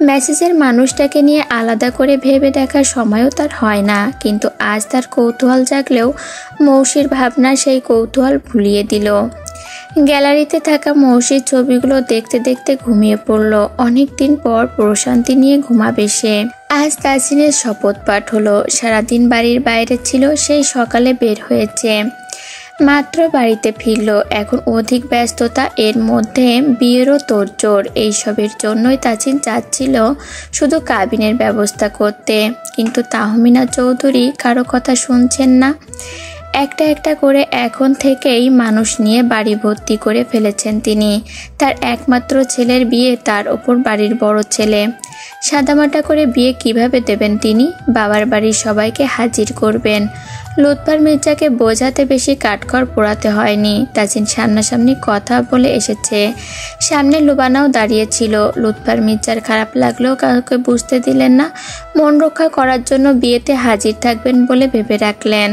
মেসেজের মানুষটাকে নিয়ে আলাদা করে ভেবে দেখার সময়ও তার হয় না, কিন্তু আজ তার কৌতূহল জাগলেও মৌসির ভাবনা সেই কৌতূহল ভুলিয়ে দিল। গ্যালারিতে থাকা মৌসির ছবিগুলো দেখতে দেখতে ঘুমিয়ে পড়ল। অনেক দিন পর প্রশান্তি নিয়ে ঘুমাবে সে। আজ তাসিনের শপথ পাঠ হলো। সারাদিন বাড়ির বাইরে ছিল, সেই সকালে বের হয়েছে, মাত্র বাড়িতে ফিরল। এখন অধিক ব্যস্ততা, এর মধ্যে বিয়েরও তোড়জোড়। এইসবের জন্যই তাসিন চাচ্ছিল শুধু কাবিনের ব্যবস্থা করতে, কিন্তু তাহমিনা চৌধুরী কারো কথা শুনছেন না। একটা একটা করে এখন থেকেই মানুষ নিয়ে বাড়ি ভর্তি করে ফেলেছেন তিনি। তার একমাত্র ছেলের বিয়ে, তার ওপর বাড়ির বড় ছেলে। সাদামাটা করে বিয়ে কিভাবে দেবেন তিনি? বাবার বাড়ির সবাইকে হাজির করবেন। লুৎফার মির্জাকে বোঝাতে বেশি কাঠখড় পোড়াতে হয়নি। তাসিন সামনাসামনি কথা বলে এসেছে। সামনে লুবানাও দাঁড়িয়েছিল। লুৎফার মির্জার খারাপ লাগলেও কাউকে বুঝতে দিলেন না। মন রক্ষা করার জন্য বিয়েতে হাজির থাকবেন বলে ভেবে রাখলেন।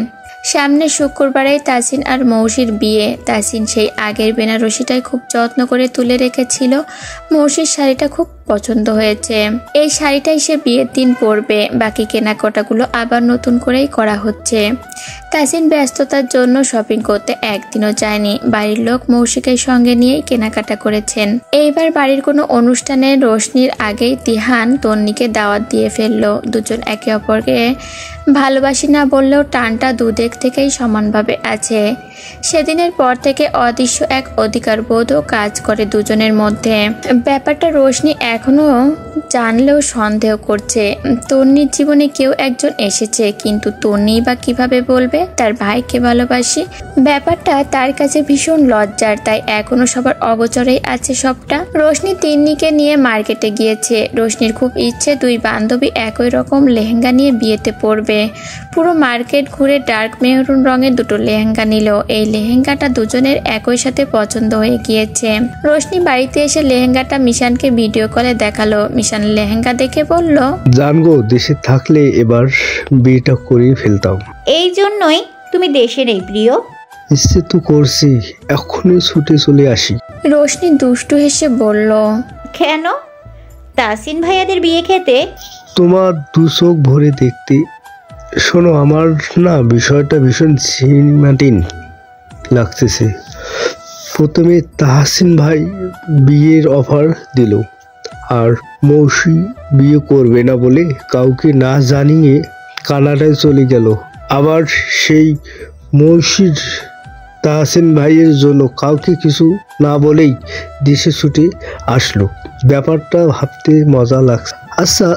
সামনে শুক্রবারেই তাসিন আর মৌসির বিয়ে। তাসিন সেই আগের বেনারসিটাই খুব যত্ন করে তুলে রেখেছিল। মৌসির শাড়িটা খুব পছন্দ হয়েছে। এই শাড়িটাই সে বিয়ের দিন পরবে। বাকি কেনাকাটাগুলো আবার নতুন করেই করা হচ্ছে। তাসিন ব্যস্ততার জন্য শপিং করতে একদিনও যায়নি। বাড়ির লোক মৌসিকে সঙ্গে নিয়েই কেনাকাটা করেছেন। এইবার বাড়ির কোনো অনুষ্ঠানে রোশনির আগেই তিহান তন্নিকে দাওয়াত দিয়ে ফেললো। দুজন একে অপরকে ভালোবাসি না বললেও টানটা দুদিক থেকেই সমানভাবে আছে। সেদিনের পর থেকে অদৃশ্য এক অধিকারবোধও কাজ করে দুজনের মধ্যে। ব্যাপারটা রোশনি এখনো জানলেও সন্দেহ করছে। তন্নির জীবনে কেউ একজন এসেছে, কিন্তু তন্নি বা কিভাবে বলবে তার ভাইকে ভালোবাসি? ব্যাপারটা তার কাছে ভীষণ লজ্জার, তাই এখনো সবার অগোচরেই আছে সবটা। রোশনি তিন্নিকে নিয়ে মার্কেটে গিয়েছে। রোশনির খুব ইচ্ছে দুই বান্ধবী একই রকম লেহেঙ্গা নিয়ে বিয়েতে পরবে। পুরো মার্কেট ঘুরে ডার্ক মেহরুন রঙের দুটো লেহেঙ্গা নিল। এই লেহেঙ্গাটা দুজনের একই সাথে পছন্দ হয়ে গিয়েছে। রোশনি বাড়িতে এসে লেহেঙ্গাটা মিশানকে ভিডিও কলে দেখালো। মিশান লেহেঙ্গা দেখে বলল, জানগো দেশে থাকলে এবার বিয়েটা করেই ফেলতাম। এই জন্যই তুমি দেশে নেই প্রিয়। ইচ্ছে তো করছি, এখনই ছুটে চলে আসি। রোশনি দুষ্টু হেসে বলল, কেন? তাসিন ভাইয়াদের বিয়ে খেতে? তোমার দু চোখ ভরে দেখতে। শোনো, আমার না বিষয়টা ভীষণ সিনেমাটিন লাগতেছে। প্রথমে তাহসিন ভাই বিয়ের অফার দিল, আর মৌসি বিয়ে করবে না বলে কাউকে না জানিয়ে কানাডায় চলে গেল। আবার সেই মৌসির তাহসিন ভাইয়ের জন্য কাউকে কিছু না বলেই দেশে ছুটে আসলো। ব্যাপারটা ভাবতে মজা লাগছে। আচ্ছা,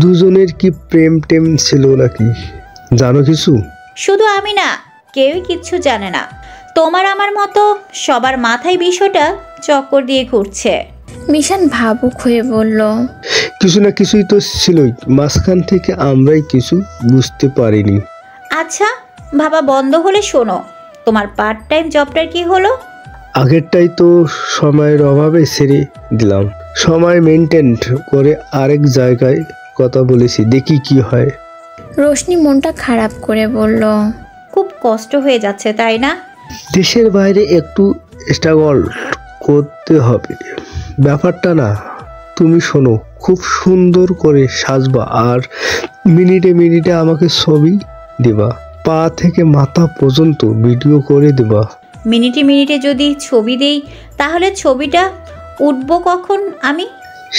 দুজনের কি প্রেম টেম ছিল নাকি? জানো কিছু? শুধু আমি না, কেউই কিচ্ছু জানে না। তোমার আমার মতো সবার মাথায় বিষয়টা চক্কর দিয়ে ঘুরছে। মিশান ভাবুক হয়ে বলল, কিছু না কিছুই তো ছিলই, মাঝখান থেকে আমরাই কিছু বুঝতে পারিনি। আচ্ছা, ভাবা বন্ধ হলে শোনো, তোমার পার্ট টাইম জবটার কি হলো? আগেরটাই তো সময়ের অভাবে ছেড়ে দিলাম। সময় মেনটেন করে আরেক জায়গায় কথা বলেছি, দেখি কি হয়। রোশনি মনটা খারাপ করে বলল, খুব কষ্ট হয়ে যাচ্ছে তাই না? দেশের বাইরে একটু স্ট্রাগল করতে হবে। ব্যাপারটা না, তুমি শোনো, খুব সুন্দর করে সাজবা আর মিনিটে মিনিটে আমাকে ছবি দেবা, পা থেকে মাথা পর্যন্ত ভিডিও করে দেবা। মিনিটে মিনিটে যদি ছবি দেই তাহলে ছবিটা উঠবো কখন আমি?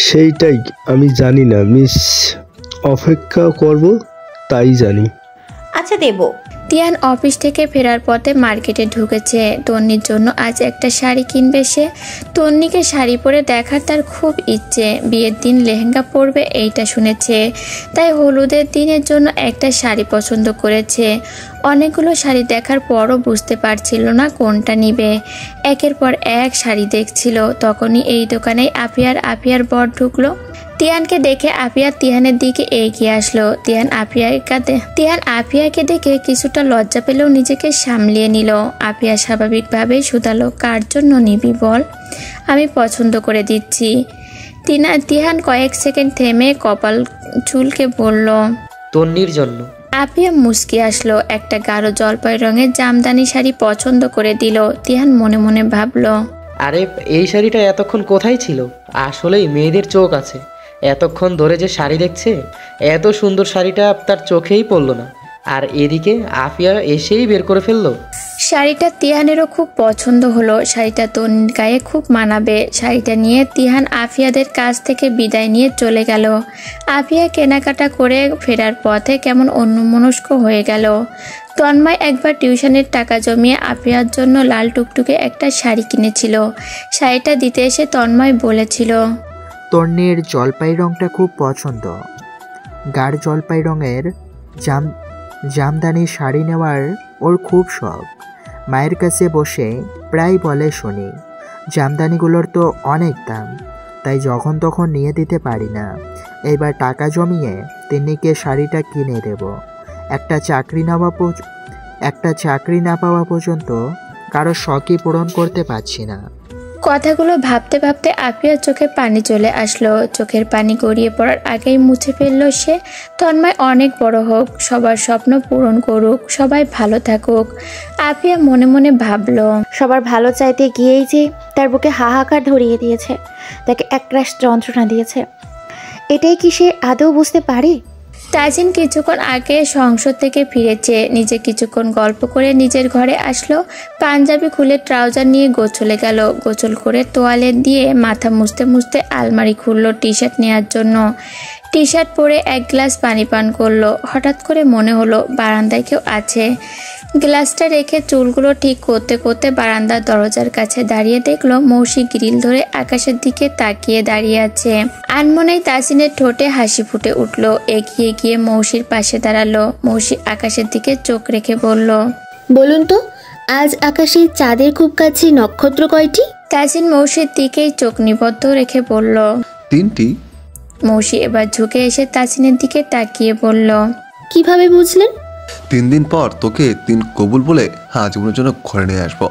সেইটাই আমি জানি না মিস, অপেক্ষা করব তাই জানি। আচ্ছা দেবো। তিয়ান অফিস থেকে ফেরার পথে মার্কেটে ঢুকেছে। তন্নির জন্য আজ একটা শাড়ি কিনবে সে। তন্নিকে শাড়ি পরে দেখার তার খুব ইচ্ছে। বিয়ের দিন লেহেঙ্গা পরবে এইটা শুনেছে, তাই হলুদের দিনের জন্য একটা শাড়ি পছন্দ করেছে। অনেকগুলো শাড়ি দেখার পরও বুঝতে পারছিল না কোনটা নিবে। একের পর এক শাড়ি দেখছিল। তখনই এই দোকানে আফিয়ার বর ঢুকলো। তিহানকে দেখে আফিয়া তিহানের দিকে এগিয়ে আসলো। তিহান আফিয়াকে দেখে কিছুটা লজ্জা পেলেও নিজেকে সামলিয়ে নিল। আফিয়া স্বাভাবিকভাবেই শুধালো, কার জন্য নিবি বল, আমি পছন্দ করে দিচ্ছি। তিহান কয়েক সেকেন্ড থেমে কপাল চুলকে বলল, তন্নির জন্য। আফিয়া মুস্কি আসলো। একটা গাঢ় জলপাই রঙের জামদানি শাড়ি পছন্দ করে দিল। তিহান মনে মনে ভাবলো, আরে এই শাড়িটা এতক্ষণ কোথায় ছিল? আসলেই মেয়েদের চোখ আছে, এতক্ষণ ধরে যে শাড়ি দেখছে, এত সুন্দর শাড়িটা তার চোখেই পড়লো না, আর এদিকে আফিয়া এসেই বের করে ফেললো। শাড়িটা তিহানেরও খুব পছন্দ হলো। শাড়িটা তন্নির গায়ে খুব মানাবে। শাড়িটা নিয়ে তিহান আফিয়াদের কাছ থেকে বিদায় নিয়ে চলে গেল। আফিয়া কেনাকাটা করে ফেরার পথে কেমন অন্যমনস্ক হয়ে গেল। তন্ময় একবার টিউশনের টাকা জমিয়ে আফিয়ার জন্য লাল টুকটুকে একটা শাড়ি কিনেছিল। শাড়িটা দিতে এসে তন্ময় বলেছিল, তন্নির জলপাই রঙটা খুব পছন্দ। গাঢ় জলপাই রঙের জামদানি শাড়ি নেওয়ার ওর খুব শখ। মায়ের কাছে বসে প্রায় বলে শুনি, জামদানিগুলোর তো অনেক দাম, তাই যখন তখন নিয়ে দিতে পারি না। এবার টাকা জমিয়ে তিন্নিকে শাড়িটা কিনে দেব। একটা চাকরি না পাওয়া পর্যন্ত কারো শখই পূরণ করতে পারছি না। কথাগুলো ভাবতে ভাবতে আফিয়ার চোখে পানি চলে আসলো। চোখের পানি গড়িয়ে পড়ার আগেই মুছে ফেললো সে। তন্ময় অনেক বড় হোক, সবার স্বপ্ন পূরণ করুক, সবাই ভালো থাকুক। আফিয়া মনে মনে ভাবলো, সবার ভালো চাইতে গিয়েই যে তার বুকে হাহাকার ধরিয়ে দিয়েছে, তাকে একরাশ যন্ত্রণা দিয়েছে, এটাই কি সে আদৌ বুঝতে পারে? তাজিন কিছুক্ষণ আগে সংসদ থেকে ফিরেছে। নিজে কিছুক্ষণ গল্প করে নিজের ঘরে আসলো। পাঞ্জাবি খুলে ট্রাউজার নিয়ে গোছলে গেল। গোসল করে তোয়ালে দিয়ে মাথা মুছতে মুছতে আলমারি খুললো টি শার্ট নেওয়ার জন্য। টি শার্ট পরে এক গ্লাস পানি পান করলো। হঠাৎ করে মনে হলো বারান্দায় কেউ আছে। গ্লাসটা রেখে চুলগুলো ঠিক করতে করতে বারান্দার দরজার কাছে দাঁড়িয়ে দেখলো মৌসি গ্রিল ধরে আকাশের দিকে তাকিয়ে দাঁড়িয়ে আছে। আনমনেই তাসিনের ঠোঁটে হাসি ফুটে উঠলো। এগিয়ে গিয়ে মৌসির পাশে দাঁড়ালো। মৌসি আকাশের দিকে চোখ রেখে বলল, বলুন তো, আজ আকাশে চাঁদের খুব কাছে নক্ষত্র কয়টি? তাসিন মৌসির দিকেই চোখ নিবদ্ধ রেখে বলল, 3টি। মৌসি এবার ঝুঁকে এসে তাসিনের দিকে তাকিয়ে বলল, কিভাবে বুঝলেন? 3 দিন পর তোকে 3 কবুল বলে আজীবনের জন্য ঘরে নিয়ে আসবো।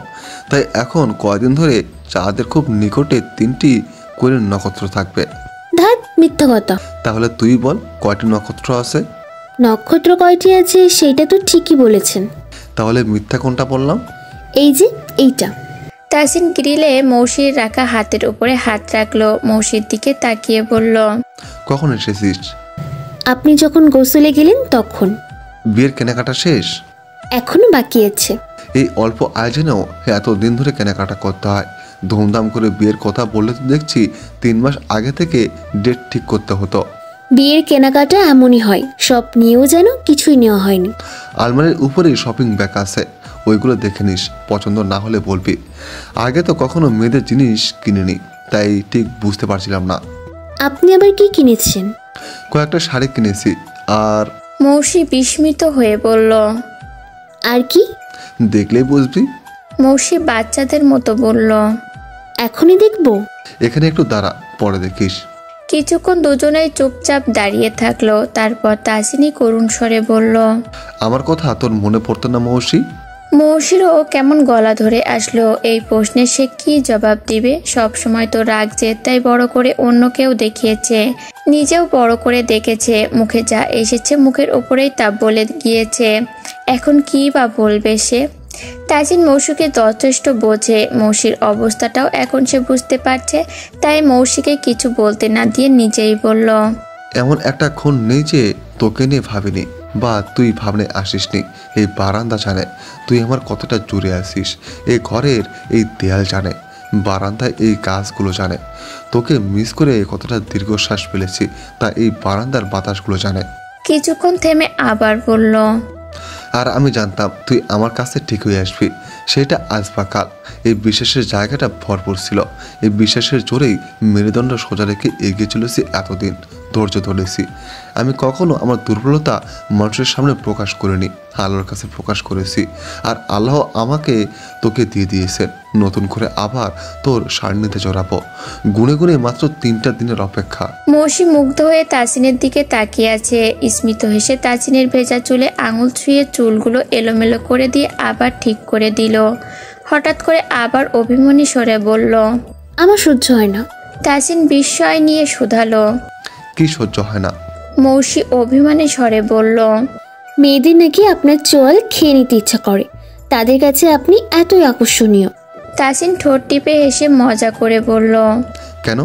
তাই এখন কয়দিন ধরে চাঁদের খুব নিকটে 3টি করে নক্ষত্র থাকবে। ধ্যাৎ, মিথ্যা কথা। তাহলে তুই বল কয়টি নক্ষত্র আছে? নক্ষত্র কয়টি আছে সেটা তো ঠিকই বলেছেন। তাহলে মিথ্যা কোনটা বললাম? এই যে এইটা। তাসিন গ্রিলে মৌসির রাখা হাতের উপরে হাত রাখলো। মৌসির দিকে তাকিয়ে বলল, কখন এসেছিস? আপনি যখন গোসলে গেলেন তখন। বিয়ের কেনাকাটা শেষ? এখনো বাকি আছে। এই অল্প আয়োজনেও এতদিন ধরে কেনাকাটা করতে হয়। ধুমধাম করে বিয়ের কথা বললে তো দেখছি 3 মাস আগে থেকে ডেট ঠিক করতে হতো। বিয়ের কেনাকাটা এমনই হয়, সব নিয়েও যেন কিছুই নেওয়া হয়নি। আলমারির উপরেই শপিং ব্যাগ আছে, ওইগুলো দেখে নিস, পছন্দ না হলে বলবি। আগে তো কখনো মেয়েদের জিনিস কিনিনি, তাই ঠিক বুঝতে পারছিলাম না। আপনি আবার কি কিনেছেন? কয়েকটা শাড়ি কিনেছি। আর মৌসি বিস্মিত হয়ে বলল, আর কি? দেখলেই বুঝবি। মৌসি বাচ্চাদের মতো বলল, এখনই দেখবো? এখানে একটু দাঁড়া, পরে দেখিস। কিছুক্ষণ দুজনেই চুপচাপ দাঁড়িয়ে থাকলো। তারপর তাসিনী করুণ স্বরে বলল, আমার কথা তোর মনে পড়তো না মৌসি? মৌসিরও কেমন গলা ধরে আসলো। এই প্রশ্নে সে কি জবাব দিবে? সব সময় তো রাগ জেদটাই বড় করে অন্য কেউ দেখিয়েছে, নিজেও বড় করে দেখেছে। মুখে যা এসেছে মুখের উপরেই তা বলে গিয়েছে। এখন কি বা বলবে সে? তাজিন মৌসিকে যথেষ্ট বোঝে। মৌসির অবস্থাটাও এখন সে বুঝতে পারছে। তাই মৌসিকে কিছু বলতে না দিয়ে নিজেই বলল, এমন একটা ক্ষণ নেই যে তোকে নিয়ে ভাবিনি বা তুই ভাবনে আসিসনি। এই বারান্দা জানে তুই আমার কতটা জুড়ে আসিস, এই ঘরের এই দেয়াল জানে, বারান্দায় এই গাছগুলো জানে তোকে মিস করে কতটা দীর্ঘশ্বাস ফেলেছি, তা এই বারান্দার বাতাসগুলো জানে। কিছুক্ষণ থেমে আবার বলল, আর আমি জানতাম তুই আমার কাছে ঠিক হয়ে আসবি, সেটা আজ বা কাল। এই বিশ্বাসের জায়গাটা ভরপুর ছিল। এই বিশ্বাসের জোরেই মেরুদণ্ড সোজা রেখে এগিয়ে চলেছি এতদিন। ধৈর্য ধরেছি। আমি কখনো আমার দুর্বলতা মানুষের সামনে প্রকাশ করিনি, আল্লাহর কাছে প্রকাশ করেছি। আর আল্লাহ আমাকে তোকে দিয়ে দিয়েছেন, নতুন করে আবার তোর সারণীতে জড়াবো। গুনে গুনে মাত্র 3টা দিনের অপেক্ষা। মৌসি মুগ্ধ হয়ে তাসিনের দিকে তাকিয়ে আছে। স্মিত হেসে তাসিনের ভেজা চুলে আঙুল ছুঁয়ে চুলগুলো এলোমেলো করে দিয়ে আবার ঠিক করে দিল। হঠাৎ করে আবার অভিমানী স্বরে বলল, আমার সহ্য হয় না। তাসিন বিস্ময় নিয়ে শুধালো, কি সহ্য হয় না? মৌসি অভিমানী স্বরে বলল, মেয়েদের নাকি আপনার চোয়াল খেয়ে নিতে ইচ্ছা করে, তাদের কাছে আপনি এতই আকর্ষণীয়। তাসিন ঠোঁট টিপে হেসে মজা করে বলল, কেন,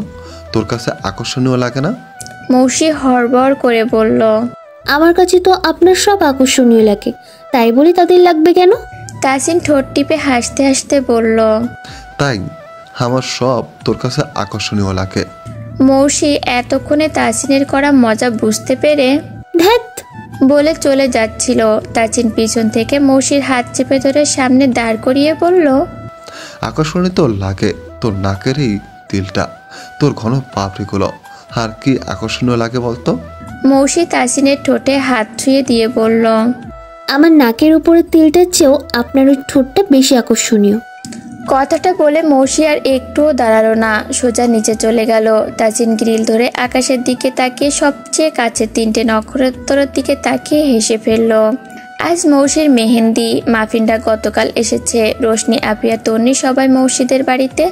তোর কাছে আকর্ষণীয় লাগে না? মৌসি হড়বড় করে বলল, আমার কাছে তো আপনার সব আকর্ষণীয় লাগে, তাই বলে তাদের লাগবে কেন? তাসিন ঠোঁট টিপে হাসতে হাসতে বলল, তাই আমার সব তোর কাছে আকর্ষণীয় লাগে। মৌসি এতক্ষণে তাসিনের করা মজা বুঝতে পেরে ধ্যাত বলে চলে যাচ্ছিল। তাসিন পিছন থেকে মৌসির হাত চেপে ধরে সামনে দাঁড় করিয়ে বলল, আকর্ষণীয় তো লাগে তোর নাকের এই তিলটা, তোর ঘন পাপড়িগুলো, আর কি আকর্ষণীয় লাগে বলতো? মৌসি তাসিনের ঠোঁটে হাত ছুঁয়ে দিয়ে বলল, আমার নাকের উপরে তিলটার চেয়েও আপনার ওই ঠোঁটটা বেশি আকর্ষণীয়। কথাটা বলে মৌসি আর একটুও দাঁড়ালো না, সোজা নিচে চলে গেল। তাসিন গ্রিল ধরে আকাশের দিকে তাকিয়ে সবচেয়ে কাছের 3টে নক্ষত্রের দিকে তাকিয়ে হেসে ফেলল। আজ মৌসির মেহেন্দি। মাফিনটা গতকাল এসেছে। রোশনি, আফিয়া, তন্নি সবাই মৌসিদের বাড়িতে।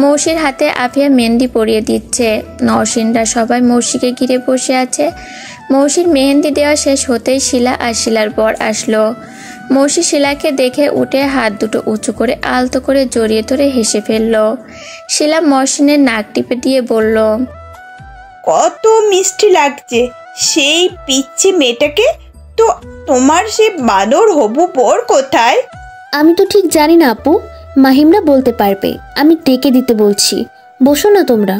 মৌসির হাতে আফিয়া মেহেন্দি পরিয়ে দিচ্ছে। নওশিনরা সবাই মৌসিকে ঘিরে বসে আছে। মৌসির মেহেন্দি দেওয়া শেষ হতেই শিলা আর শিলার বর আসলো। মৌসি শিলাকে দেখে উঠে হাত দুটো উঁচু করে আলতো করে জড়িয়ে ধরে হেসে ফেলল। শিলা মহসিনের নাক টিপে দিয়ে বলল, কত মিষ্টি লাগছে সেই পিচ্ছি মেয়েটাকে। তো তোমার সে বাদর হবু বর কোথায়? আমি তো ঠিক জানি না আপু, মাহিমরা বলতে পারবে, আমি ডেকে দিতে বলছি, বসো না তোমরা।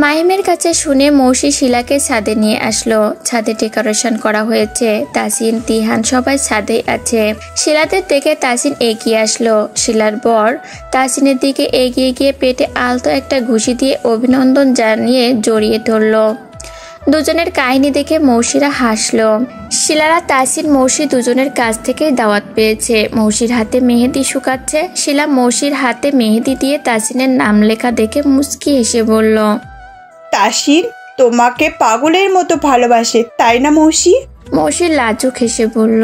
মাহিমের কাছে শুনে মৌসি শিলাকে ছাদে নিয়ে আসলো। ছাদে ডেকোরেশন করা হয়েছে। তাসিন, তিহান সবাই ছাদে আছে। শিলাদের দেখে তাসিন এগিয়ে আসলো। শিলার বর তাসিনের দিকে এগিয়ে গিয়ে পেটে আলতো একটা ঘুষি দিয়ে অভিনন্দন জানিয়ে জড়িয়ে ধরলো। দুজনের কাহিনী দেখে মৌসিরা হাসলো। শিলারা, তাসিন, মৌসি দুজনের কাছ থেকে দাওয়াত পেয়েছে। মৌসির হাতে মেহেদি শুকাচ্ছে। শিলা মৌসির হাতে মেহেদি দিয়ে তাসিনের নাম লেখা দেখে মুচকি হেসে বলল, তাসিন তোমাকে পাগলের মতো ভালোবাসে তাই না মৌসি? মৌসি লাজুক হেসে বলল,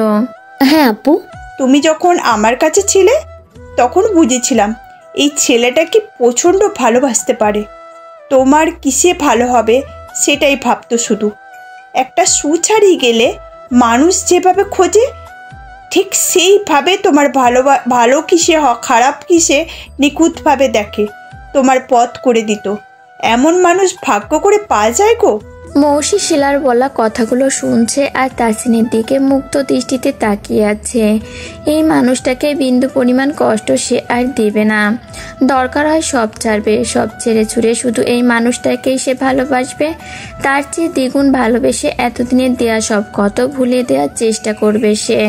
হ্যাঁ আপু। তুমি যখন আমার কাছে ছিলে তখন বুঝেছিলাম এই ছেলেটা কি প্রচণ্ড ভালোবাসতে পারে। তোমার কিসে ভালো হবে সেটাই ভাবতো শুধু। একটা সুছাড়িয়ে গেলে মানুষ যেভাবে খোঁজে ঠিক সেইভাবে তোমার ভালো কিসে খারাপ কিসে নিখুঁতভাবে দেখে, তোমার পথ করে দিত। এমন মানুষ ভাগ্য করে পাওয়া যায় গো। মৌসি শিলার বলা কথাগুলো শুনছে আর তাসিনের দিকে মুক্ত দৃষ্টিতে তাকিয়ে আছে। এই মানুষটাকে বিন্দু পরিমাণ কষ্ট সে আর দেবে না। দরকার হয় সব ছাড়বে, সব ছেড়ে ছুড়ে শুধু এই মানুষটাকেই সে ভালোবাসবে। তার চেয়ে দ্বিগুণ ভালোবেসে এতদিনের দেয়া সব কত ভুলে দেওয়ার চেষ্টা করবে সে।